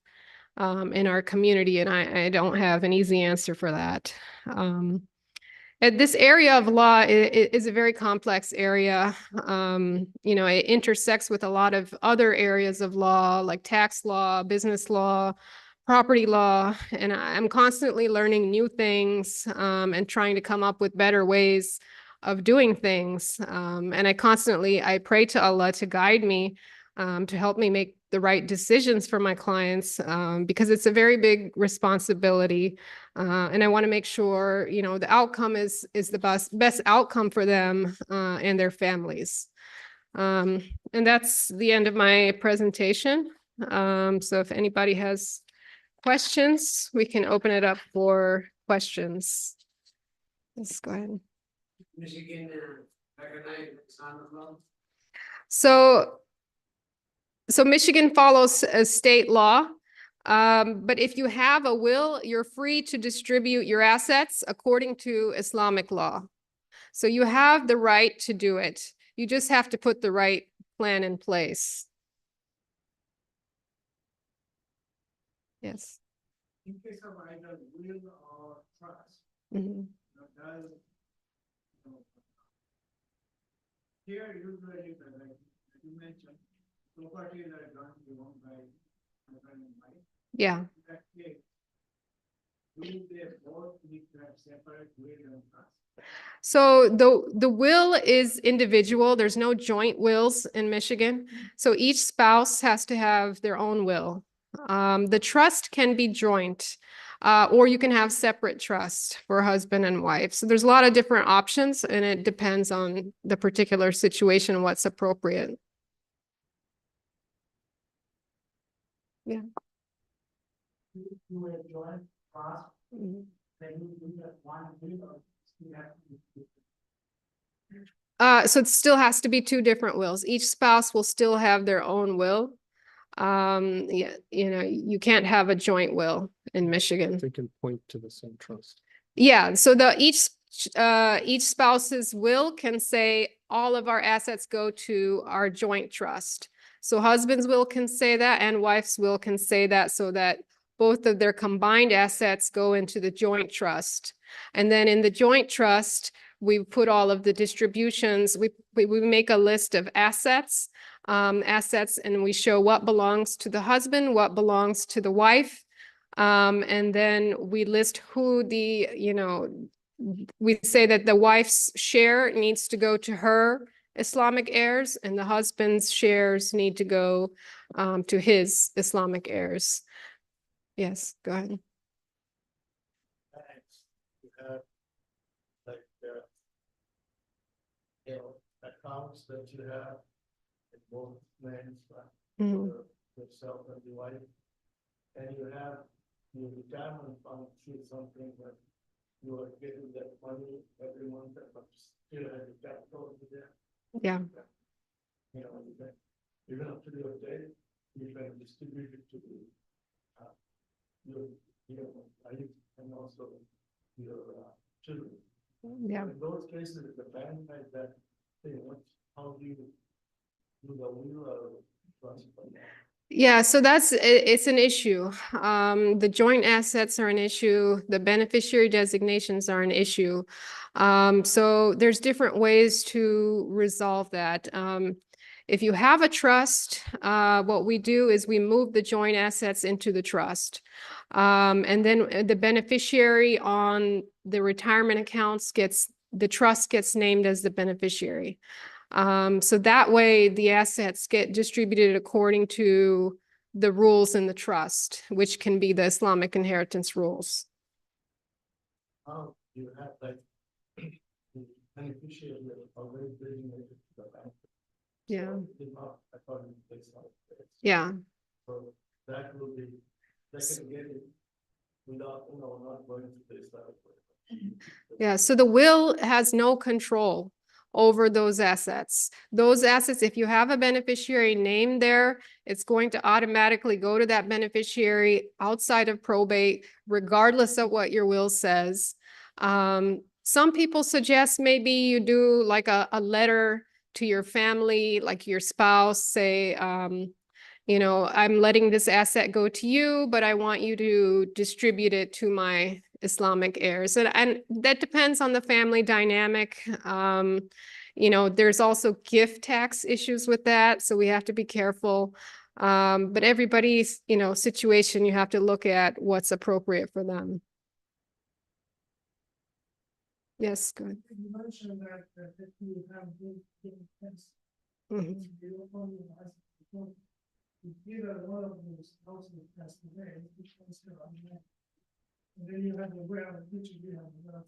in our community, and I don't have an easy answer for that. This area of law is a very complex area. You know, it intersects with a lot of other areas of law, like tax law, business law, property law, and I'm constantly learning new things and trying to come up with better ways of doing things. And I pray to Allah to guide me, to help me make the right decisions for my clients, because it's a very big responsibility. And I want to make sure, you know, the outcome is the best outcome for them and their families. And that's the end of my presentation. So if anybody has questions, we can open it up for questions. Let's go ahead. Michigan recognized Islamic law? So Michigan follows a state law, but if you have a will, you're free to distribute your assets according to Islamic law. So you have the right to do it. You just have to put the right plan in place. Yes. In case of either will or trust, Mhm. does, here usually, like you mentioned, properties are going to be owned by husband and wife. Yeah. In that case, will they both need to have separate will and trust? So the will is individual. There's no joint wills in Michigan. So each spouse has to have their own will. The trust can be joint, or you can have separate trust for husband and wife. So there's a lot of different options, and it depends on the particular situation, what's appropriate. You will join class, Mhm. then you do that one will, or you have to. So it still has to be two different wills. Each spouse will still have their own will. Yeah, you can't have a joint will in Michigan. They can point to the same trust. Yeah, so each spouse's will can say all of our assets go to our joint trust. So husband's will can say that and wife's will can say that, so that both of their combined assets go into the joint trust. And then in the joint trust, we put all of the distributions, we make a list of assets, and we show what belongs to the husband, what belongs to the wife. And then we list who we say that the wife's share needs to go to her Islamic heirs, and the husband's shares need to go to his Islamic heirs. Yes, go ahead. Thanks. You have like accounts that you have in both names, Mhm. yourself and the wife, and you have your retirement fund, see something that you are getting that money every month, but still have the capital over there. Yeah. You know, even up to your day, you can distribute it to the your wife and also your children. Yeah. In those cases, the bank like that, how do you do the will or trust? Yeah, so it's an issue. The joint assets are an issue. The beneficiary designations are an issue. So there's different ways to resolve that. If you have a trust, what we do is we move the joint assets into the trust. And then the beneficiary on the retirement accounts the trust gets named as the beneficiary. So that way the assets get distributed according to the rules in the trust, which can be the Islamic inheritance rules. How you have like the beneficiary already bringing it to the bank? Yeah. So it's not according to this. Yeah. So that will be, they can get it without, not going to this. Yeah, so the will has no control over those assets. Those assets, if you have a beneficiary name there, it's going to automatically go to that beneficiary outside of probate, regardless of what your will says. Some people suggest maybe you do like a letter to your family, like your spouse, say, I'm letting this asset go to you, but I want you to distribute it to my Islamic heirs. And that depends on the family dynamic. There's also gift tax issues with that, so we have to be careful. But everybody's, situation, you have to look at what's appropriate for them. Yes, good. You mentioned that if you have good things, Mhm. you only has either one of those houses passed away, which one's still on there. And then you have the well, which you have the well,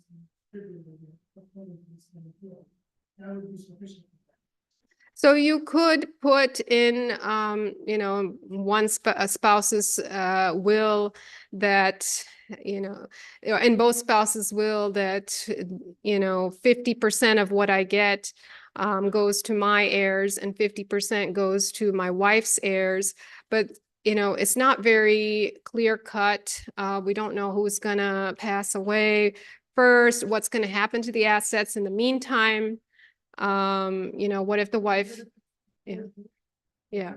that would be sufficient. So you could put in, a spouse's will that, in both spouses' will that, 50% of what I get goes to my heirs and 50% goes to my wife's heirs. But, it's not very clear cut. We don't know who's gonna pass away first, what's gonna happen to the assets in the meantime. What if the wife, yeah.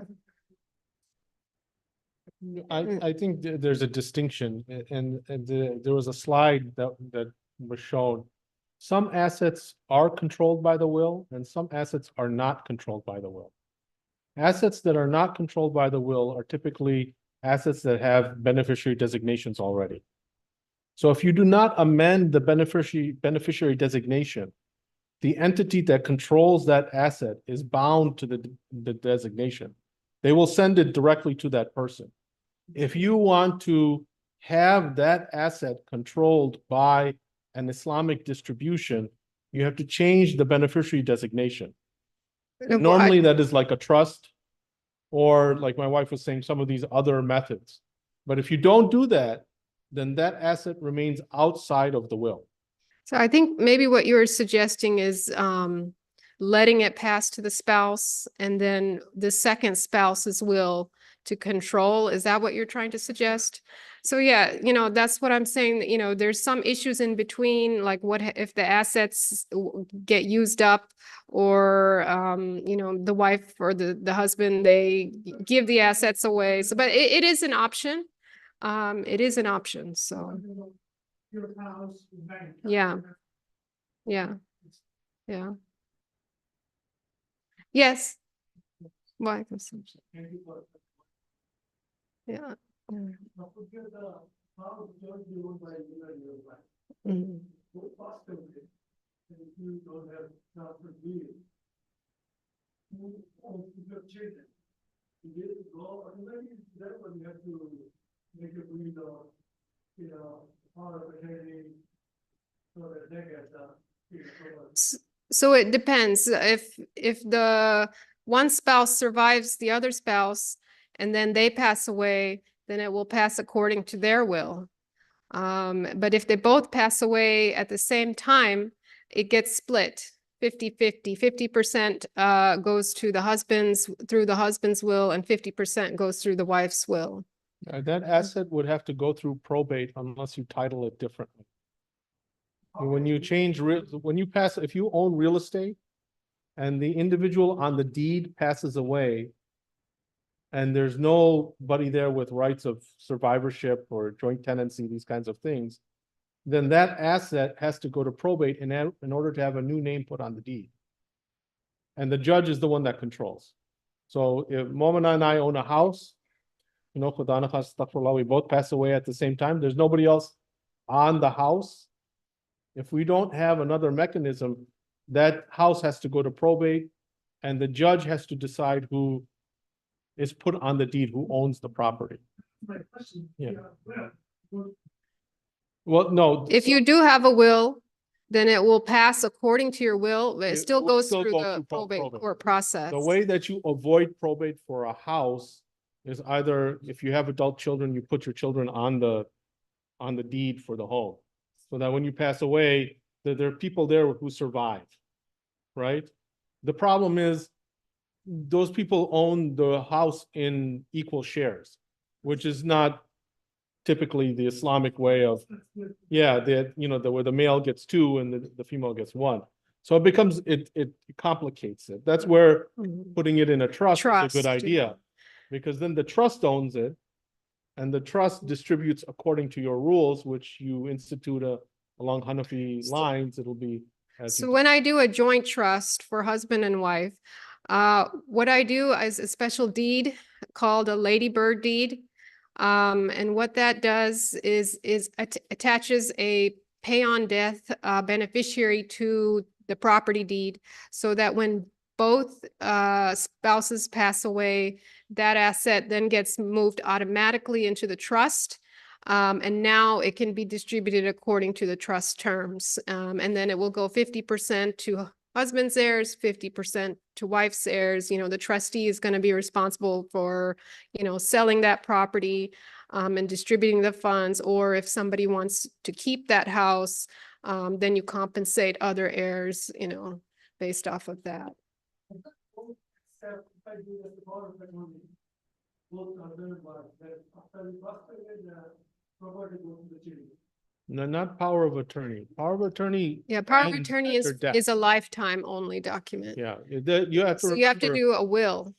I think there's a distinction and there was a slide that was shown. Some assets are controlled by the will and some assets are not controlled by the will. Assets that are not controlled by the will are typically assets that have beneficiary designations already. So if you do not amend the beneficiary designation, the entity that controls that asset is bound to the designation. They will send it directly to that person. If you want to have that asset controlled by an Islamic distribution, you have to change the beneficiary designation. Normally, that is like a trust, or like my wife was saying, some of these other methods. But if you don't do that, then that asset remains outside of the will. So I think maybe what you're suggesting is letting it pass to the spouse and then the second spouse's will to control. Is that what you're trying to suggest? So yeah, that's what I'm saying. There's some issues in between, like what if the assets get used up, or the wife or the husband, they give the assets away. So, but it is an option. It is an option. So Your house, bank. yeah. Yeah. Yeah. Yes. Why? Thank you for. Yeah. Now, forget the house don't be owned by you and your wife. Mhm. Go fast away. And if you don't have proper deal. You own your children. You get to go, and maybe that one you have to make a breed of, power of attorney. So that they get So it depends. If the one spouse survives the other spouse and then they pass away, then it will pass according to their will. But if they both pass away at the same time, it gets split 50-50. 50% goes to the through the husband's will, and 50% goes through the wife's will. That asset would have to go through probate unless you title it differently. When you if you own real estate and the individual on the deed passes away and there's nobody there with rights of survivorship or joint tenancy, these kinds of things, then that asset has to go to probate in order to have a new name put on the deed. And the judge is the one that controls. So if Momina and I own a house, we both pass away at the same time, there's nobody else on the house. If we don't have another mechanism, that house has to go to probate, and the judge has to decide who is put on the deed, who owns the property. my question. Yeah. Well, Well, no. If you do have a will, then it will pass according to your will, but it It still will goes still through go the through probate probate. court process. The way that you avoid probate for a house is either if you have adult children, you put your children on the deed for the home. So that when you pass away, there are people there who survive, right? The problem is those people own the house in equal shares, which is not typically the Islamic way of, yeah, where the male gets 2 and the female gets 1. So it becomes, it complicates it. That's where Mhm. putting it in a trust is a Trust, good yeah. idea. Because then the trust owns it, and the trust distributes according to your rules, which you institute along Hanafi lines, it'll be. So when I do a joint trust for husband and wife, what I do is a special deed called a ladybird deed. And what that does is attaches a pay on death beneficiary to the property deed, so that when both spouses pass away, that asset then gets moved automatically into the trust. And now it can be distributed according to the trust terms. And then it will go 50% to husband's heirs, 50% to wife's heirs. The trustee is going to be responsible for, selling that property and distributing the funds. Or if somebody wants to keep that house, then you compensate other heirs, based off of that. except if I do the power of attorney, both husband and wife, that after we pass away, the property goes to the children. No, not power of attorney. Power of attorney. Yeah, power of ends attorney after death. is a lifetime only document. Yeah, you have to So you have to remember do a will.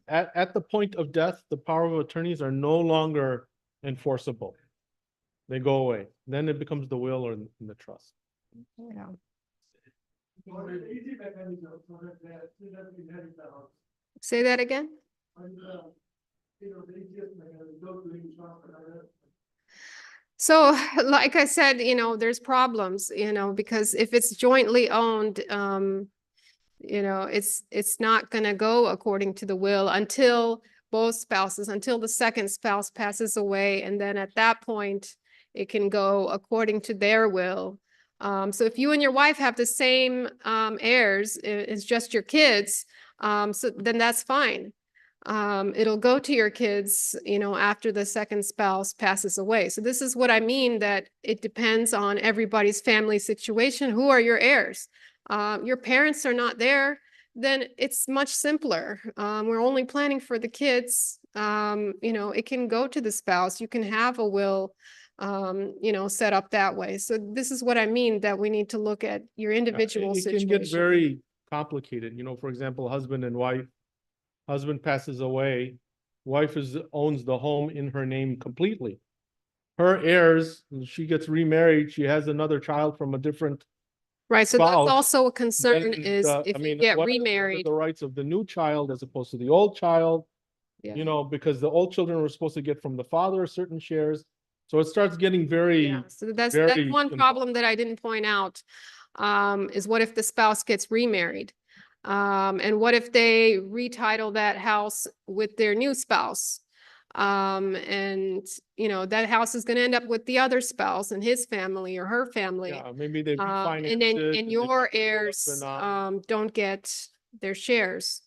at the point of death, the power of attorneys are no longer enforceable. They go away. Then it becomes the will or in the trust. Yeah. Or an easy mechanism so that the children inherit the house. Say that again? And, the easiest mechanism, without doing trust and other. So, like I said, there's problems, because if it's jointly owned, it's not gonna go according to the will until until the second spouse passes away, and then at that point, it can go according to their will. So if you and your wife have the same heirs, it's just your kids, so then that's fine. It'll go to your kids, after the second spouse passes away. So this is what I mean, that it depends on everybody's family situation. Who are your heirs? Your parents are not there, then it's much simpler. We're only planning for the kids. It can go to the spouse. You can have a will, set up that way. So this is what I mean, that we need to look at your individual It situation. can get very complicated, for example, husband and wife. Husband passes away, wife owns the home in her name completely. Her heirs, she gets remarried, she has another child from a different Right, so that's spouse, also a concern, then is if you get what are remarried. the rights of the new child as opposed to the old child? Yeah. Because the old children were supposed to get from the father certain shares. So it starts getting very, Yeah, so that's very one involved. problem that I didn't point out, is what if the spouse gets remarried? And what if they retitle that house with their new spouse? And that house is gonna end up with the other spouse and his family or her family. Yeah, maybe they And refinance then, it and they your keep it up heirs, and on. don't get their shares.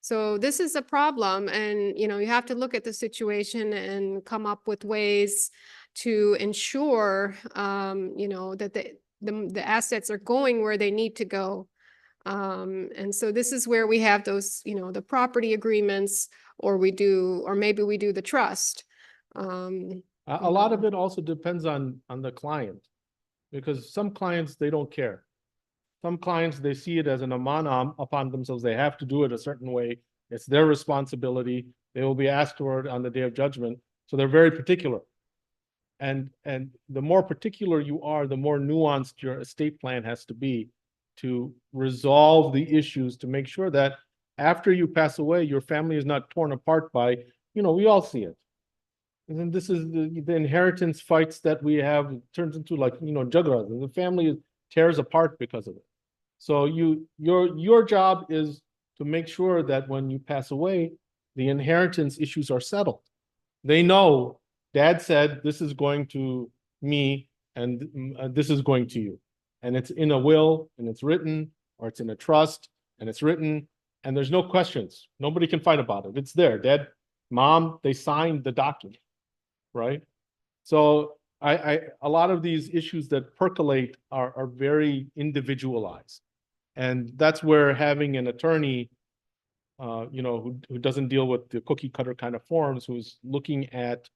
So this is a problem, and you have to look at the situation and come up with ways to ensure that the assets are going where they need to go. And so this is where we have those, the property agreements, or maybe we do the trust. A lot of it also depends on the client, because some clients, they don't care. Some clients, they see it as an amana upon themselves. They have to do it a certain way. It's their responsibility. They will be asked for it on the day of judgment. So they're very particular. And the more particular you are, the more nuanced your estate plan has to be to resolve the issues, to make sure that after you pass away, your family is not torn apart by, we all see it. And then this is the inheritance fights that we have, turns into like, jagras, and the family tears apart because of it. So your job is to make sure that when you pass away, the inheritance issues are settled. They know dad said this is going to me and this is going to you. And it's in a will and it's written, or it's in a trust and it's written, and there's no questions. Nobody can fight about it. It's there. Dad, mom, they signed the document, right? So a lot of these issues that percolate are very individualized. And that's where having an attorney, who doesn't deal with the cookie cutter kind of forms, who's looking at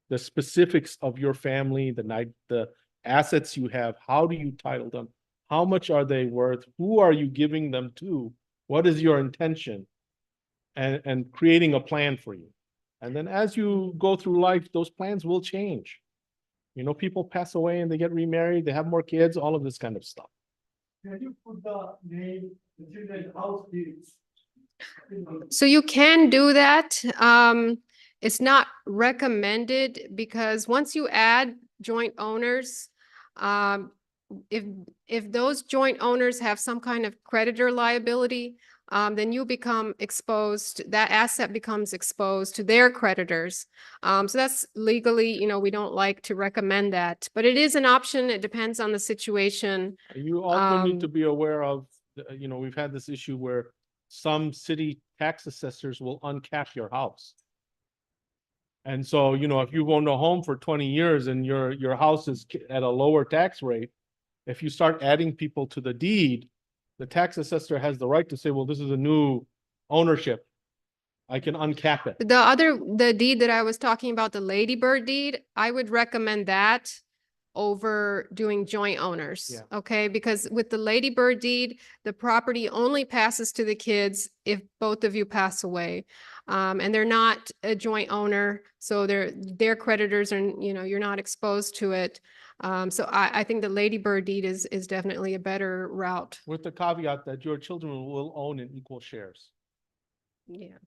the specifics of your family, the assets you have, how do you title them? How much are they worth? Who are you giving them to? What is your intention? And creating a plan for you. And then as you go through life, those plans will change. People pass away and they get remarried, they have more kids, all of this kind of stuff. Can you put the name, the children's house deeds? So you can do that. It's not recommended, because once you add joint owners, if those joint owners have some kind of creditor liability, then you become exposed, that asset becomes exposed to their creditors. So that's legally, we don't like to recommend that, but it is an option. It depends on the situation. You also need to be aware of, we've had this issue where some city tax assessors will uncap your house. And so, if you've owned a home for 20 years and your house is at a lower tax rate, if you start adding people to the deed, the tax assessor has the right to say, well, this is a new ownership. I can uncap it. The deed that I was talking about, the Ladybird deed, I would recommend that over doing joint owners. Yeah. Okay, because with the Ladybird deed, the property only passes to the kids if both of you pass away. And they're not a joint owner, so their creditors are, you're not exposed to it. So I think the Ladybird deed is definitely a better route. With the caveat that your children will own in equal shares. Yeah.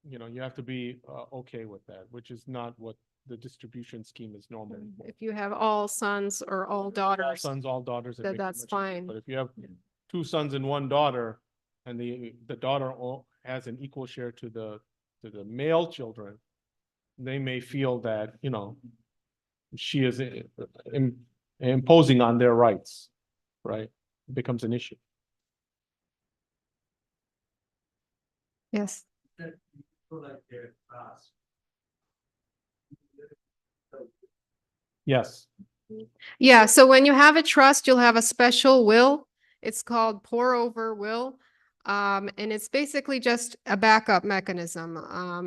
You have to be okay with that, which is not what the distribution scheme is normally. If you have all sons or all All daughters, sons, all daughters. it that makes it that's much easier. fine. But if you have two sons and one daughter, and the daughter has an equal share to the male children, they may feel that, you know, she is imposing on their rights, right? It becomes an issue. yes. Yes, Yeah, so when you have a trust, you'll have a special will. It's called pour over will. And it's basically just a backup mechanism.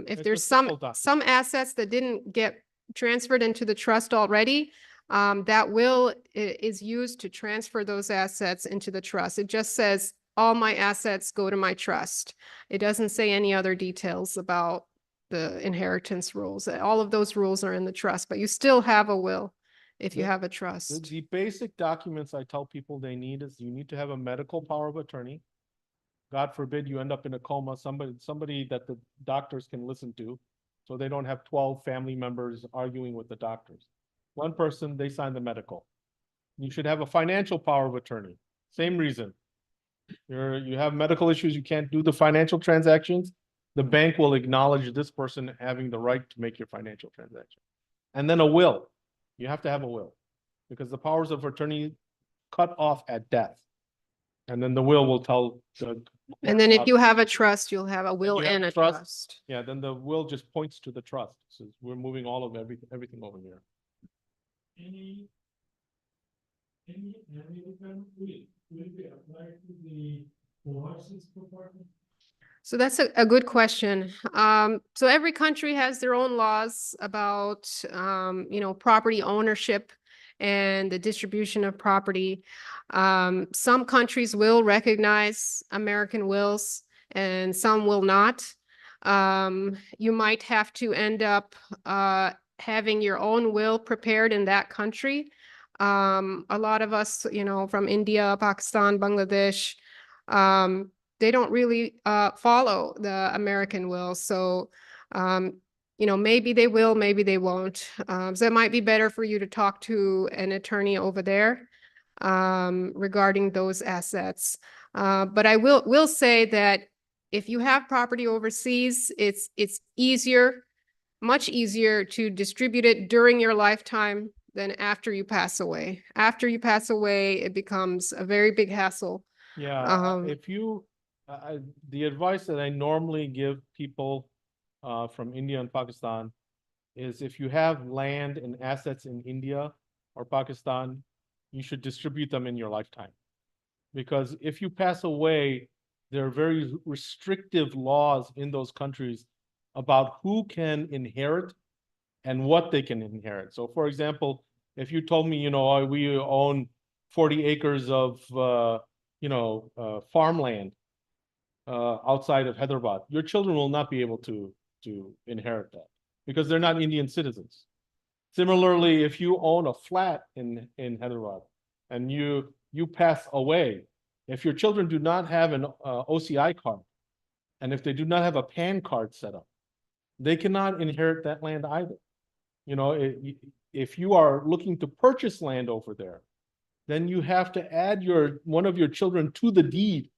If It's a there's simple document. some assets that didn't get transferred into the trust already, that will is used to transfer those assets into the trust. It just says, all my assets go to my trust. It doesn't say any other details about the inheritance rules. All of those rules are in the trust, but you still have a will if you The- have a the, trust. the basic documents I tell people they need is you need to have a medical power of attorney. God forbid you end up in a coma, somebody that the doctors can listen to, so they don't have 12 family members arguing with the doctors. One person, they sign the medical. You should have a financial power of attorney. Same reason. You have medical issues, you can't do the financial transactions. The bank will acknowledge this person having the right to make your financial transaction. And then a will. You have to have a will, because the powers of attorney cut off at death. And then the will tell the. And then if you have a trust, you'll have a will you have and a trust, trust. Yeah, then the will just points to the trust. So we're moving all of everything over here. Any American will be applied to the overseas property? So that's a good question. So every country has their own laws about, property ownership and the distribution of property. Some countries will recognize American wills and some will not. You might have to end up having your own will prepared in that country. A lot of us, from India, Pakistan, Bangladesh, they don't really follow the American will. So, maybe they will, maybe they won't. So it might be better for you to talk to an attorney over there regarding those assets. But I will say that if you have property overseas, it's easier, much easier to distribute it during your lifetime than after you pass away. After you pass away, it becomes a very big hassle. Yeah, if you, the advice that I normally give people from India and Pakistan is if you have land and assets in India or Pakistan, you should distribute them in your lifetime. Because if you pass away, there are very restrictive laws in those countries about who can inherit and what they can inherit. So for example, if you told me, we own 40 acres of, farmland outside of Hyderabad, your children will not be able to inherit that because they're not Indian citizens. Similarly, if you own a flat in Hyderabad and you pass away, if your children do not have an OCI card, and if they do not have a PAN card set up, they cannot inherit that land either. If you are looking to purchase land over there, then you have to add one of your children to the deed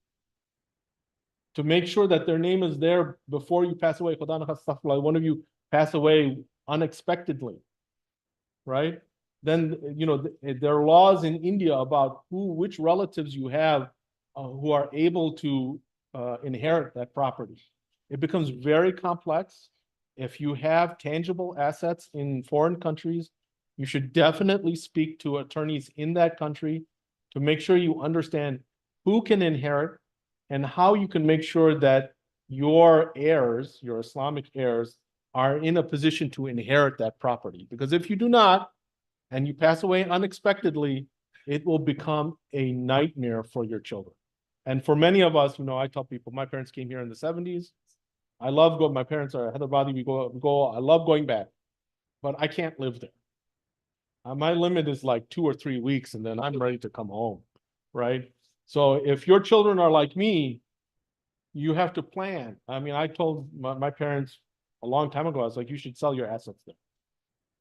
to make sure that their name is there before you pass away. One of you pass away unexpectedly, right? Then, there are laws in India about which relatives you have who are able to inherit that property. It becomes very complex. If you have tangible assets in foreign countries, you should definitely speak to attorneys in that country to make sure you understand who can inherit and how you can make sure that your heirs, your Islamic heirs, are in a position to inherit that property. Because if you do not, and you pass away unexpectedly, it will become a nightmare for your children. And for many of us, I tell people, my parents came here in the 70s. I love going, my parents are Hyderabadi, we go, I love going back, but I can't live there. My limit is like 2 or 3 weeks and then I'm ready to come home, right? So if your children are like me, you have to plan. I mean, I told my parents a long time ago, I was like, you should sell your assets there.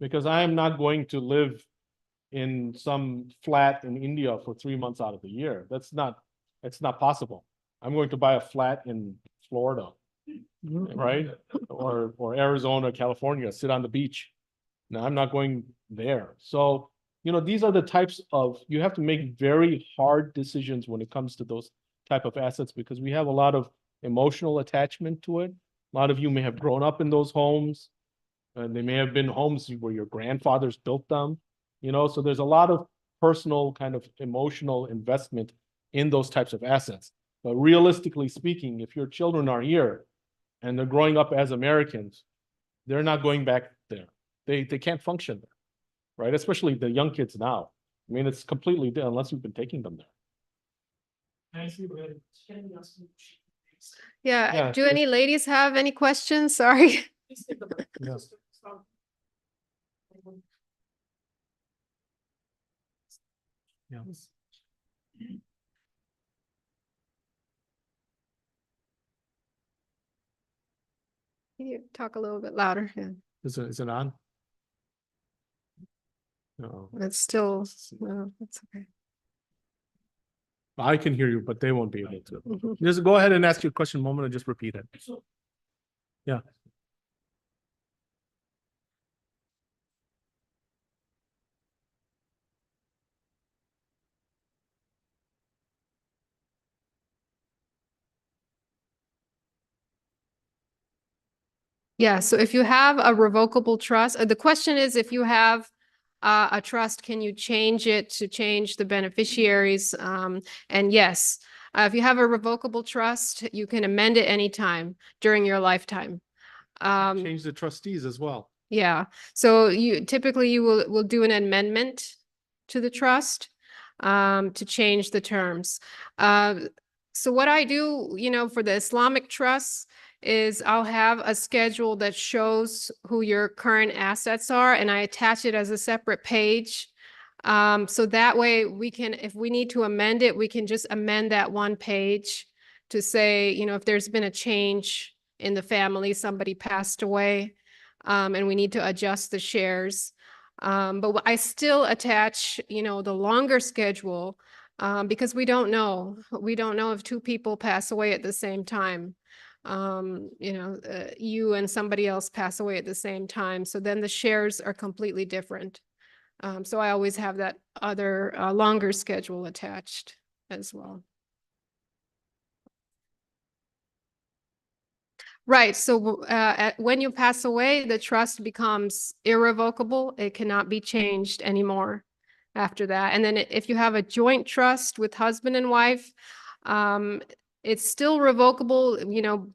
Because I am not going to live in some flat in India for 3 months out of the year. It's not possible. I'm going to buy a flat in Florida, right? Or Arizona, California, sit on the beach. Now, I'm not going there. So, these are the types of, you have to make very hard decisions when it comes to those type of assets, because we have a lot of emotional attachment to it. A lot of you may have grown up in those homes, and they may have been homes where your grandfathers built them, so there's a lot of personal kind of emotional investment in those types of assets. But realistically speaking, if your children are here and they're growing up as Americans, they're not going back there. They can't function there, right? Especially the young kids now. I mean, it's completely different unless you've been taking them there. Thank you very much. Can we ask you a question, please? Yeah, Yeah, do any ladies have any questions? Sorry. Please take the mic. Yeah. Yeah. Can you talk a little bit louder? Yeah, Is it on? No, it's still, no, it's okay. I can hear you, but they won't be able to. Mhm. Just go ahead and ask your question, Moment, and just repeat it. So, Yeah. Yeah, so if you have a revocable trust, the question is if you have a trust, can you change it to change the beneficiaries? And yes, if you have a revocable trust, you can amend it anytime during your lifetime. Change the trustees as well. Yeah, so you will do an amendment to the trust to change the terms. So what I do, for the Islamic trusts is I'll have a schedule that shows who your current assets are, and I attach it as a separate page. So that way we can, if we need to amend it, we can just amend that one page to say, if there's been a change in the family, somebody passed away, and we need to adjust the shares. But I still attach, the longer schedule, because we don't know. We don't know if two people pass away at the same time. You and somebody else pass away at the same time. So then the shares are completely different. So I always have that other longer schedule attached as well. Right. So when you pass away, the trust becomes irrevocable. It cannot be changed anymore after that. And then if you have a joint trust with husband and wife, it's still revocable,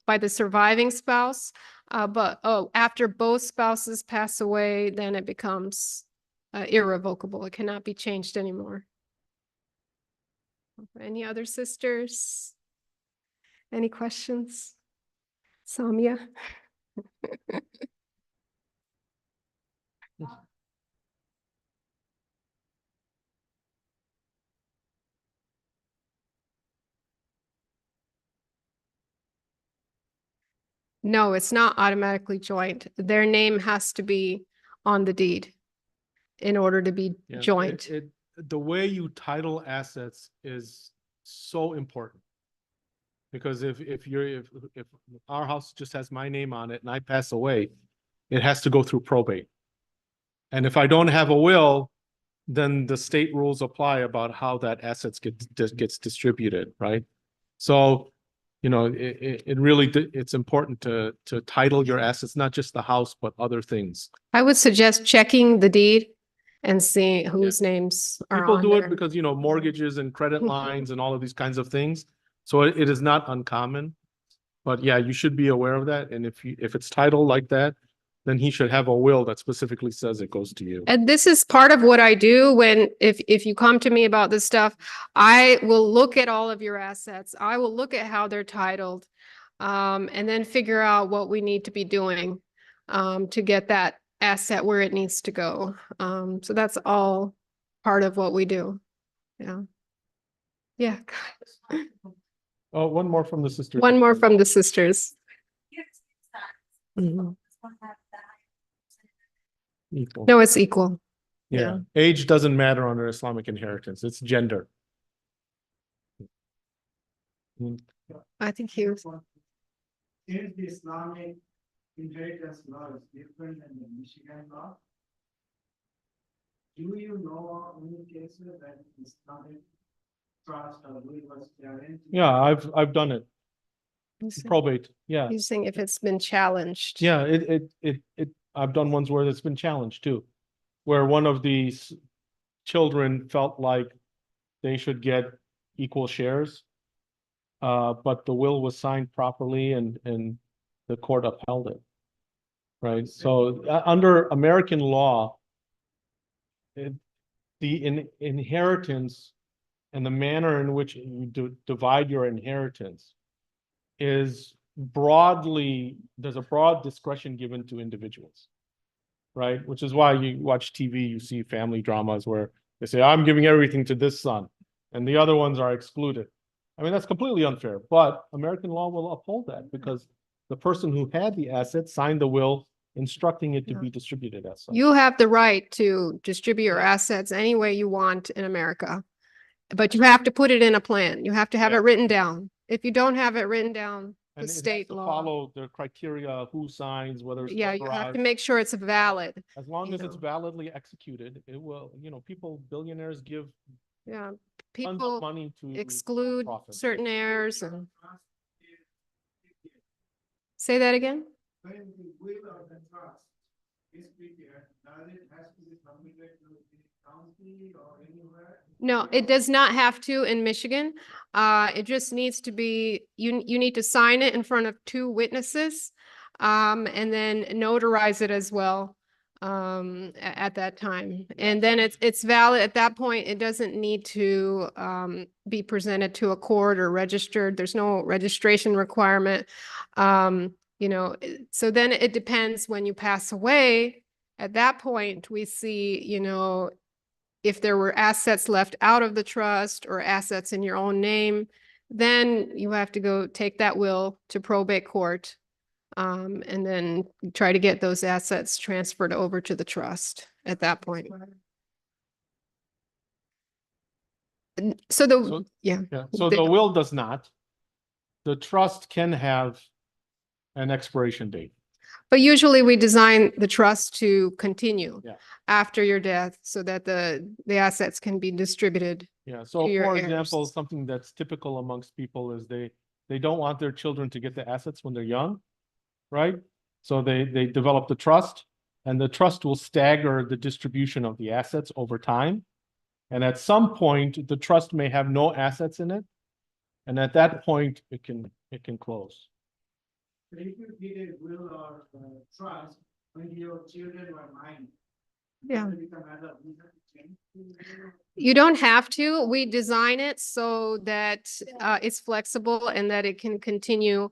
by the surviving spouse. But after both spouses pass away, then it becomes irrevocable. It cannot be changed anymore. Any other sisters? Any questions? Samia? No, it's not automatically joint. Their name has to be on the deed in order to be Yeah, joint. The way you title assets is so important. Because if our house just has my name on it and I pass away, it has to go through probate. And if I don't have a will, then the state rules apply about how that assets gets distributed, right? So, it really, it's important to title your assets, not just the house, but other things. I would suggest checking the deed and seeing whose names are People on do there. it because, mortgages and credit lines and all of these kinds of things. So it is not uncommon. But yeah, you should be aware of that. And if it's titled like that, then he should have a will that specifically says it goes to you. And this is part of what I do when, if you come to me about this stuff, I will look at all of your assets. I will look at how they're titled, and then figure out what we need to be doing, to get that asset where it needs to go. So that's all part of what we do. Yeah. Yeah. Oh, one more from the sister. One more from the sisters. Mhm. Equal. No, it's equal. Yeah, age doesn't matter under Islamic inheritance, it's gender. Mm. I think he was, Since the Islamic inheritance law is different than the Michigan law, do you know of any cases that Islamic trust or will was challenged? Yeah, I've done it, probate, yeah. he's saying if it's been challenged. Yeah, I've done ones where it's been challenged too. Where one of these children felt like they should get equal shares. But the will was signed properly and the court upheld it. Right, so under American law, the inheritance and the manner in which you divide your inheritance is there's a broad discretion given to individuals, right? Which is why you watch TV, you see family dramas where they say, I'm giving everything to this son, and the other ones are excluded. I mean, that's completely unfair, but American law will uphold that because the person who had the asset signed the will instructing it to be distributed as such. You have the right to distribute your assets any way you want in America. But you have to put it in a plan. You have to have it written down. If you don't have it written down, the And it has state to law. follow the criteria, who signs, whether it's Yeah, you have to notarized. make sure it's valid. As long you as it's know. validly executed, it will, people, billionaires give Yeah, tons of people money to exclude profits. certain heirs and. Say that again? When the will of the trust is prepared, does it have to be submitted to the county or anywhere? No, it does not have to in Michigan. It just needs to be, you need to sign it in front of 2 witnesses. And then notarize it as well, at that time. And then it's valid at that point. It doesn't need to, be presented to a court or registered. There's no registration requirement. So then it depends when you pass away. At that point, we see, if there were assets left out of the trust or assets in your own name, then you have to go take that will to probate court. And then try to get those assets transferred over to the trust at that point. So So- yeah, Yeah, so the will does not. The trust can have an expiration date. but usually we design the trust to continue Yeah. after your death so that the assets can be distributed. Yeah, so your for example, heirs. something that's typical amongst people is they don't want their children to get the assets when they're young, right? So they develop the trust, and the trust will stagger the distribution of the assets over time. And at some point, the trust may have no assets in it. And at that point, it can close. So if you did a will or trust when your children were minor. Yeah. does it become adult? You have to change the will? You don't have to. We design it so that it's flexible and that it can continue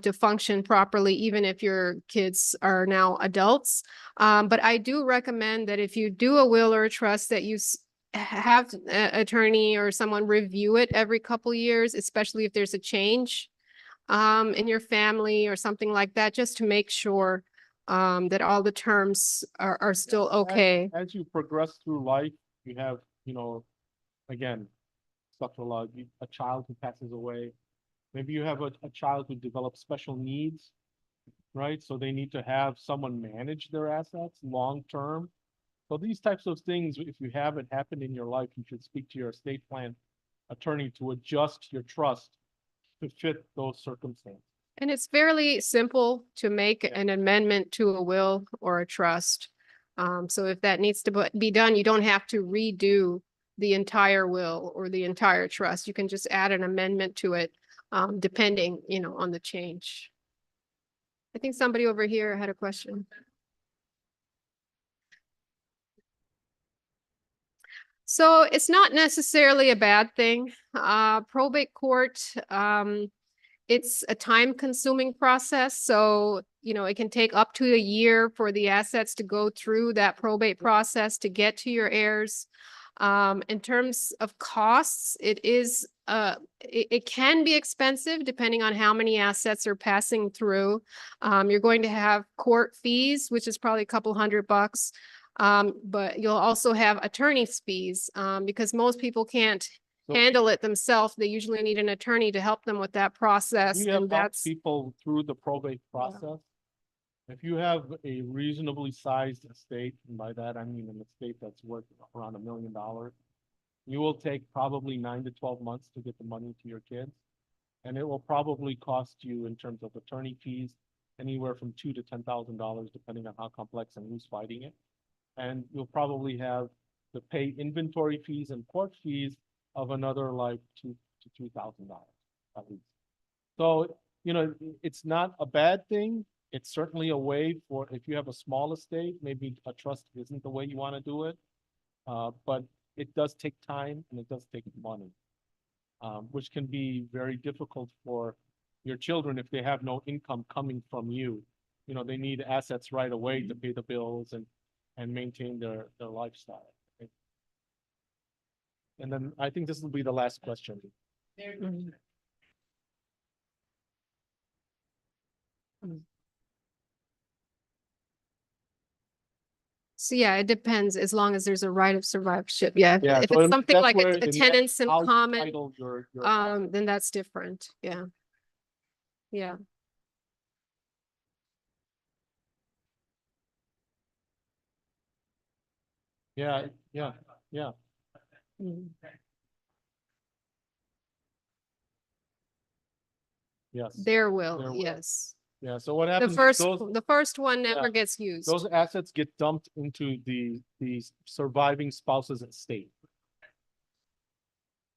to function properly, even if your kids are now adults. But I do recommend that if you do a will or a trust, that you have an attorney or someone review it every couple years, especially if there's a change in your family or something like that, just to make sure that all the terms are still okay. As you progress through life, you have, again, a child who passes away. Maybe you have a child who develops special needs, right? So they need to have someone manage their assets long-term. So these types of things, if you have it happen in your life, you should speak to your estate plan attorney to adjust your trust to fit those circumstances. And it's fairly simple to make an amendment to a will or a trust. So if that needs to be done, you don't have to redo the entire will or the entire trust. You can just add an amendment to it, depending, on the change. I think somebody over here had a question. So it's not necessarily a bad thing. Probate court, it's a time-consuming process, so, it can take up to a year for the assets to go through that probate process to get to your heirs. In terms of costs, it is, it can be expensive depending on how many assets are passing through. You're going to have court fees, which is probably a couple $100. But you'll also have attorney's fees, because most people can't So- handle it themselves. They usually need an attorney to help them with that process. We have And helped that's, people through the probate process. If you have a reasonably sized estate, and by that I mean an estate that's worth around $1 million, you will take probably 9 to 12 months to get the money to your kids. And it will probably cost you, in terms of attorney fees, anywhere from $2,000 to $10,000, depending on how complex and who's fighting it. And you'll probably have to pay inventory fees and court fees of another like $2,000 to $3,000 at least. So, you know, it's not a bad thing. It's certainly a way for, if you have a small estate, maybe a trust isn't the way you want to do it. But it does take time and it does take money, which can be very difficult for your children if they have no income coming from you. You know, they need assets right away to pay the bills and maintain their lifestyle. Okay? And then I think this will be the last question. Mhm. So yeah, it depends, as long as there's a right of survivorship. Yeah, Yeah, if so it's something that's like where a in the end, tenants in how you common, title your then that's different. Yeah. Yeah. yeah, yeah. Mm. Yes. Their Their will, will. yes. Yeah, so what The happens, first, those, the first one never Yeah. gets used. those assets get dumped into the surviving spouse's estate.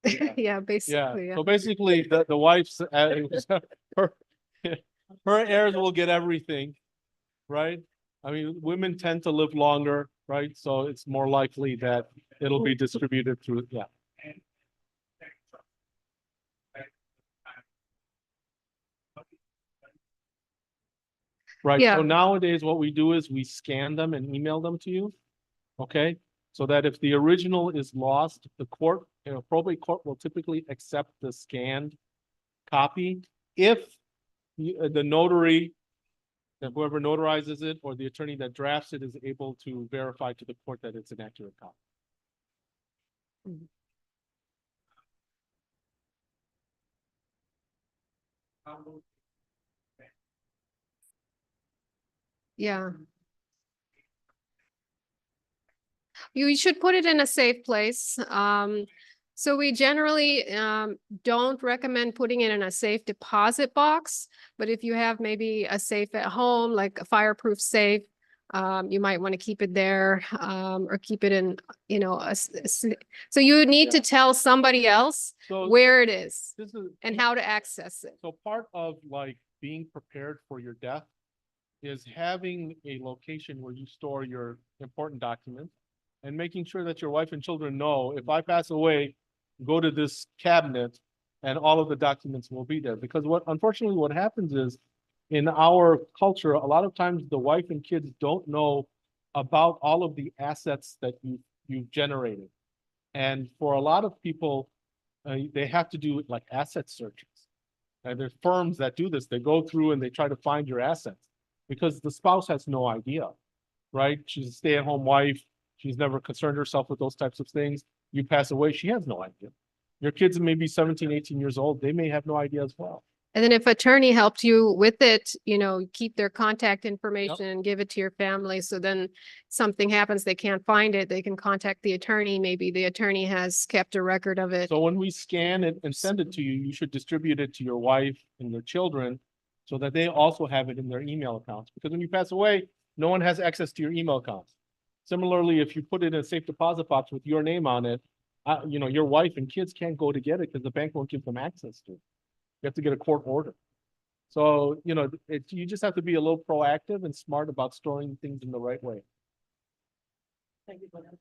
Yeah, Yeah, basically, yeah. so basically the wife's, her, her heirs will get everything, right? I mean, women tend to live longer, right? So it's more likely that it'll be distributed through, yeah. Right, Yeah. so nowadays what we do is we scan them and email them to you. Okay, so that if the original is lost, the court, probate court will typically accept the scanned copy if the notary, that whoever notarizes it or the attorney that drafts it is able to verify to the court that it's an accurate copy. Yeah. You should put it in a safe place. So we generally don't recommend putting it in a safe deposit box. But if you have maybe a safe at home, like a fireproof safe, you might want to keep it there, or keep it in, you know, so you need to tell somebody else So where it is this is, and how to access it. so part of like being prepared for your death is having a location where you store your important documents and making sure that your wife and children know, if I pass away, go to this cabinet and all of the documents will be there. Because unfortunately, what happens is in our culture, a lot of times the wife and kids don't know about all of the assets that you've generated. And for a lot of people, they have to do like asset searches. And there's firms that do this. They go through and they try to find your assets because the spouse has no idea, right? She's a stay-at-home wife. She's never concerned herself with those types of things. You pass away, she has no idea. Your kids may be 17, 18 years old. They may have no idea as well. And then if attorney helped you with it, you know, keep their contact information and give it to your family. So then something happens, they can't find it, they can contact the attorney. Maybe the attorney has kept a record of it. So when we scan it and send it to you, you should distribute it to your wife and your children so that they also have it in their email accounts. Because when you pass away, no one has access to your email accounts. Similarly, if you put it in a safe deposit box with your name on it, you know, your wife and kids can't go to get it because the bank won't give them access to it. You have to get a court order. So, you know, you just have to be a little proactive and smart about storing things in the right way. Thank you for that.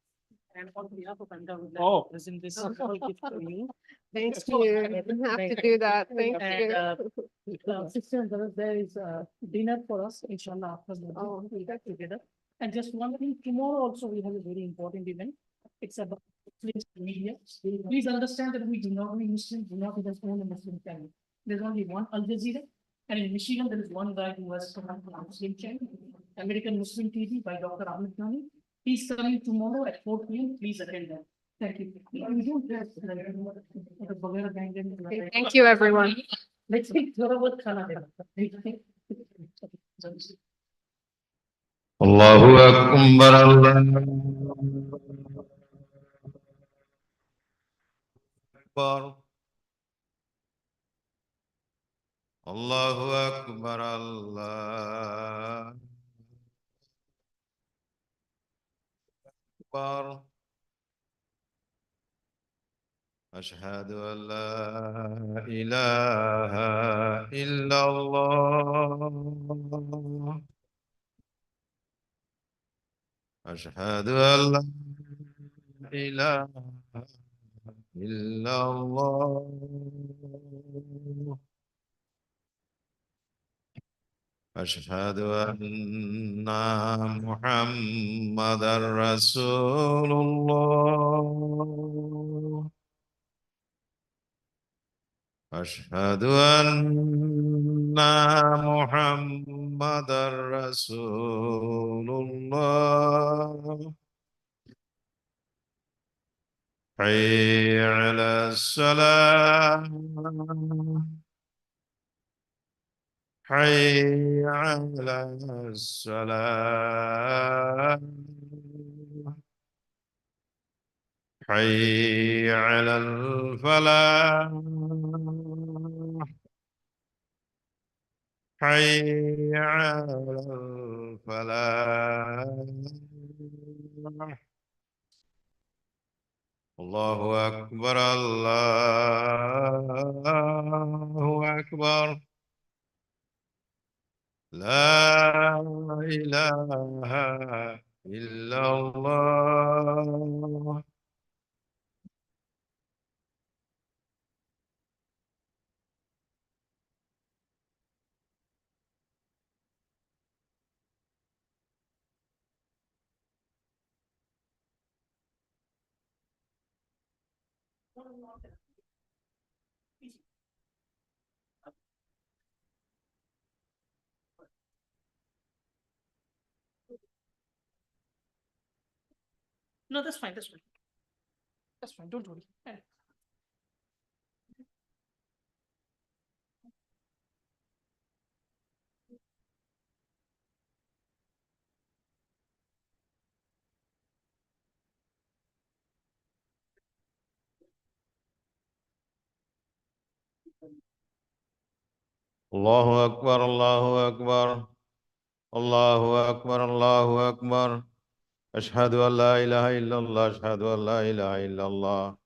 And on behalf of AMDA, we'd like Oh. to present this small gift for you. Thank you. You have to do that. Thank And, you. sister and brothers, there is dinner for us, inshallah, after the Oh. we'll get together. And just one thing, tomorrow also we have a very important event. It's about media. Please understand that we do not, we Muslims do not just own a Muslim family. There's only one Al Jazeera, and in Michigan there is one guy who has come up with a Muslim channel, American Muslim TV by Dr. Ahmed Ghani. He's coming tomorrow at 4 p.m. Please attend that. Thank you. We don't have the Bagheera gang and- Okay, thank you, everyone. Let's take Zorawat Khana. الله أكبر الله أكبر الله أكبر الله أكبر أشهد أن لا إله إلا الله أشهد أن لا إله إلا الله أشهد أن محمدا رسول الله أشهد أن محمدا رسول الله حي على الصلاة حي على الصلاة حي على الفلاح حي على الفلاح الله أكبر الله أكبر لا إله إلا الله No, that's fine. That's fine. That's fine. Don't worry. الله أكبر الله أكبر الله أكبر الله أكبر أشهد أن لا إله إلا الله أشهد أن لا إله إلا الله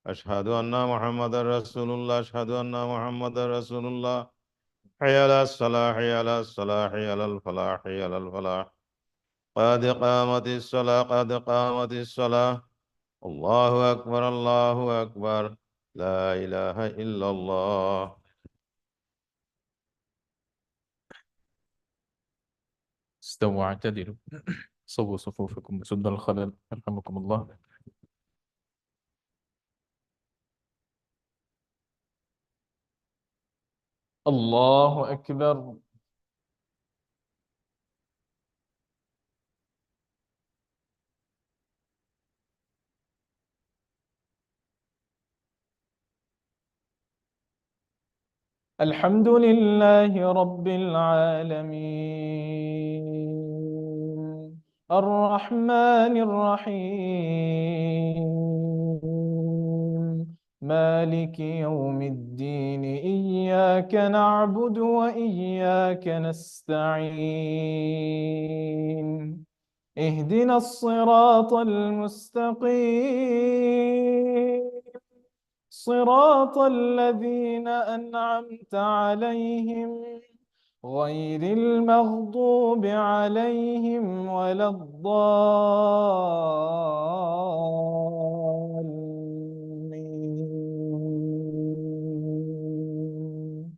أشهد أن محمد رسول الله أشهد أن محمد رسول الله حي على الصلاة حي على الصلاة حي على الفلاح حي على الفلاح قد قامت الصلاة قد قامت الصلاة الله أكبر الله أكبر لا إله إلا الله استووا واعتدلوا صووا صفوفكم وسدوا الخلل يرحمكم الله. الله أكبر. الحمد لله رب العالمين الرحمن الرحيم مالك يوم الدين إياك نعبد وإياك نستعين اهدنا الصراط المستقيم صراط الذين أنعمت عليهم غير المغضوب عليهم ولا الضالين.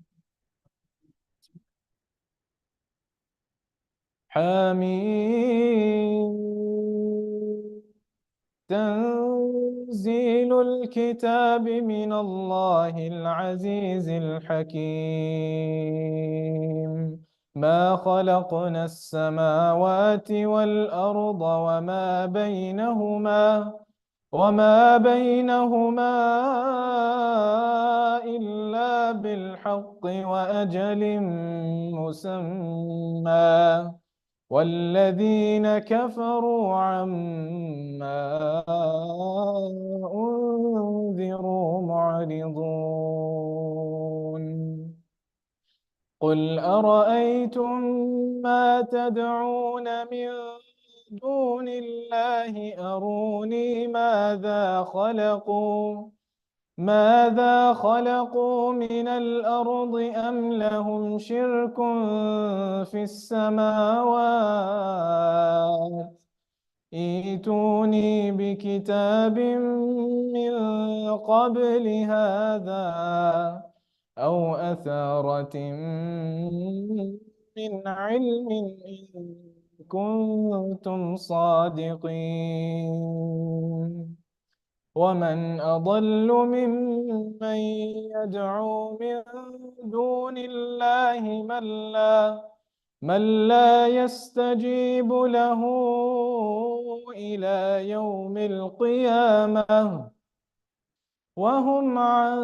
حميم تنزيل الكتاب من الله العزيز الحكيم. ما خلقنا السماوات والأرض وما بينهما إلا بالحق وأجل مسمى، والذين كفروا عما أنذروا معرضون. قل أرأيتم ما تدعون من دون الله أروني ماذا خلقوا من الأرض أم لهم شرك في السماوات. ائتوني بكتاب من قبل هذا أو أثارة من علم إن كنتم صادقين. ومن أضل ممن يدعو من دون الله من لا يستجيب له إلى يوم القيامة وهم عن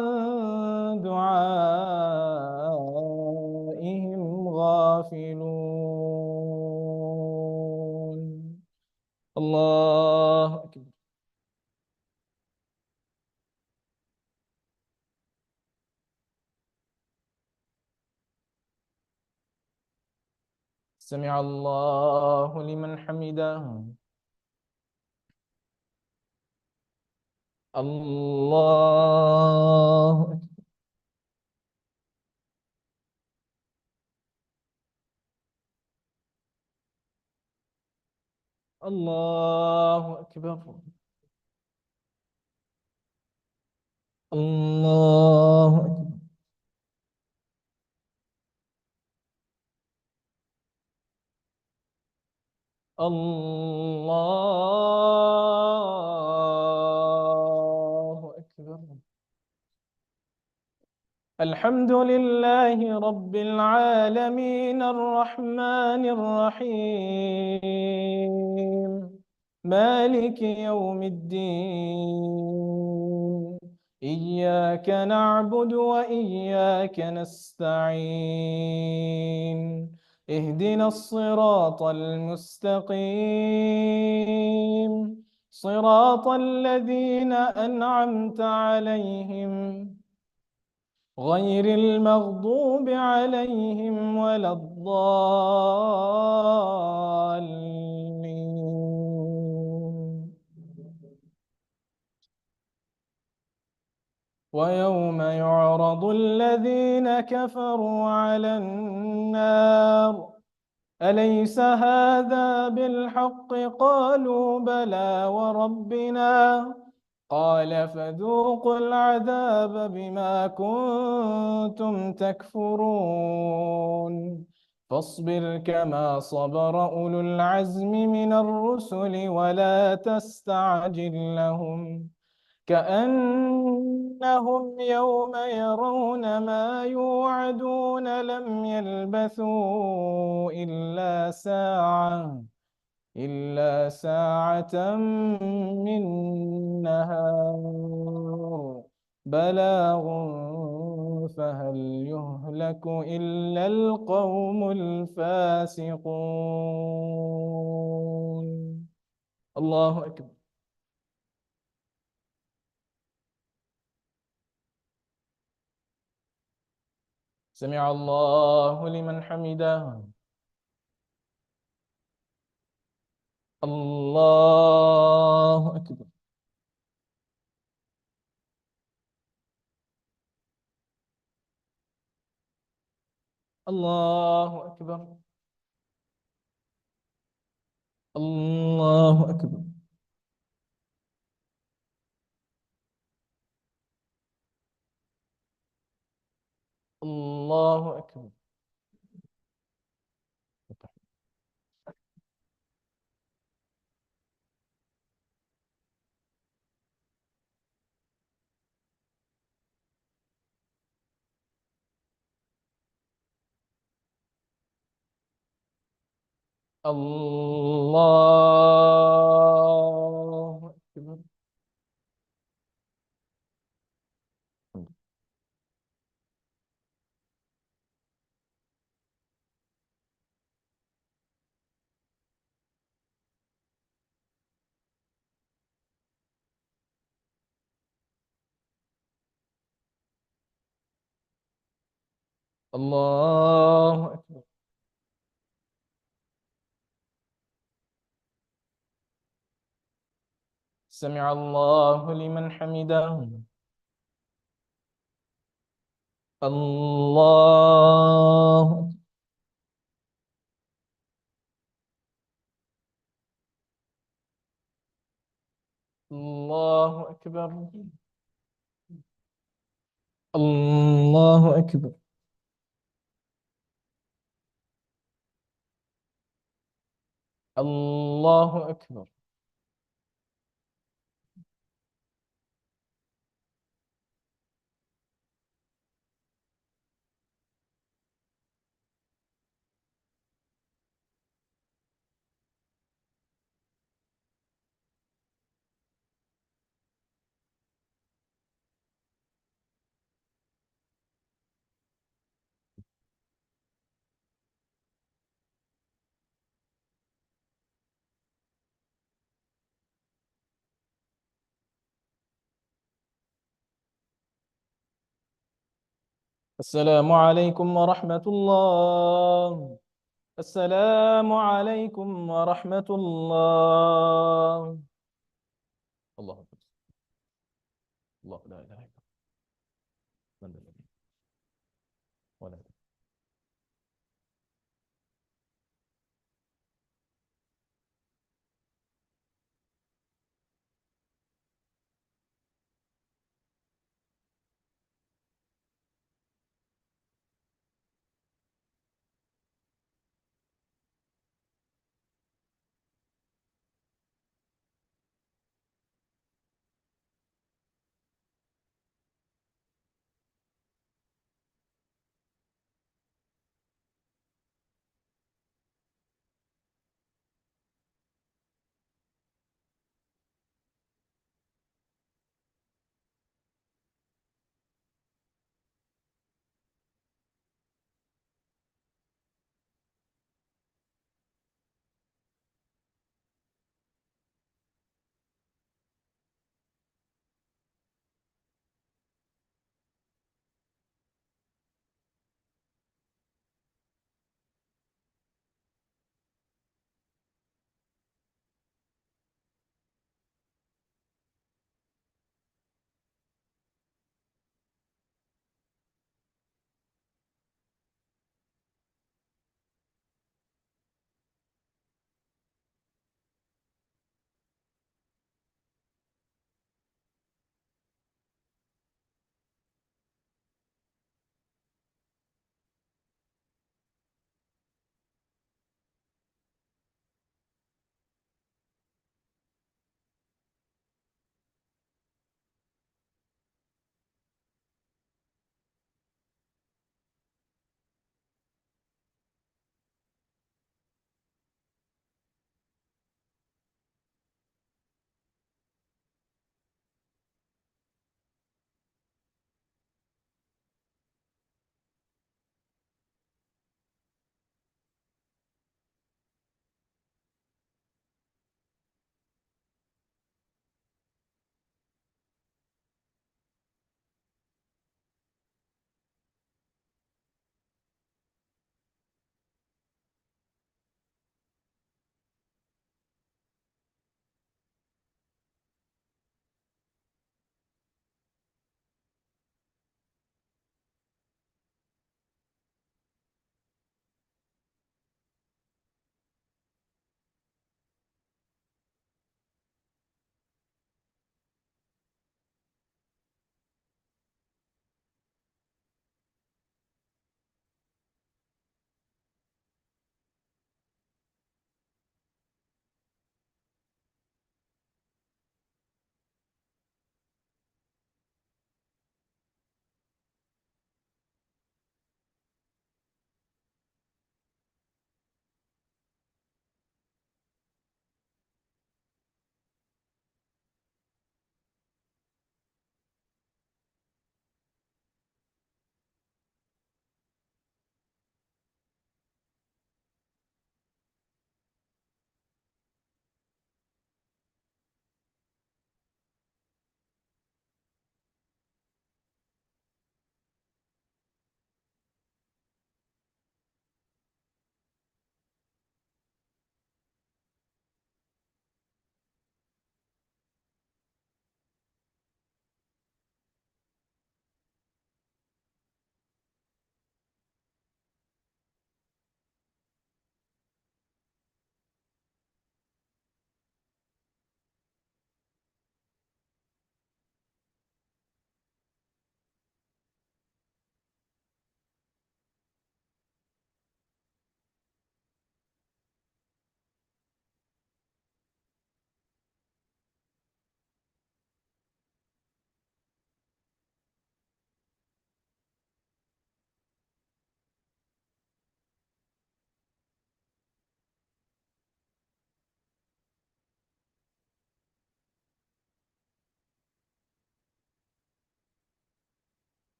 دعائهم غافلون. الله أكبر. سمع الله لمن حمده. الله أكبر. الله أكبر. الله أكبر. الله أكبر. الحمد لله رب العالمين الرحمن الرحيم مالك يوم الدين. إياك نعبد وإياك نستعين. اهدنا الصراط المستقيم صراط الذين أنعمت عليهم غير المغضوب عليهم ولا الضالين. ويوم يعرض الذين كفروا على النار أليس هذا بالحق قالوا بلى وربنا قال فذوقوا العذاب بما كنتم تكفرون. فاصبر كما صبر أولو العزم من الرسل ولا تستعجل لهم كأنهم يوم يرون ما يوعدون لم يلبثوا إلا ساعة من نهار بلاغ فهل يهلك إلا القوم الفاسقون. الله أكبر. سمع الله لمن حمده. الله أكبر. الله أكبر. الله أكبر. الله أكبر. الله أكبر. الله أكبر. سمع الله لمن حمده. الله الله أكبر. الله أكبر. الله أكبر. السلام عليكم ورحمة الله. السلام عليكم ورحمة الله. الله أكبر. الله لا إله إلا الله. من ذا الذي ولا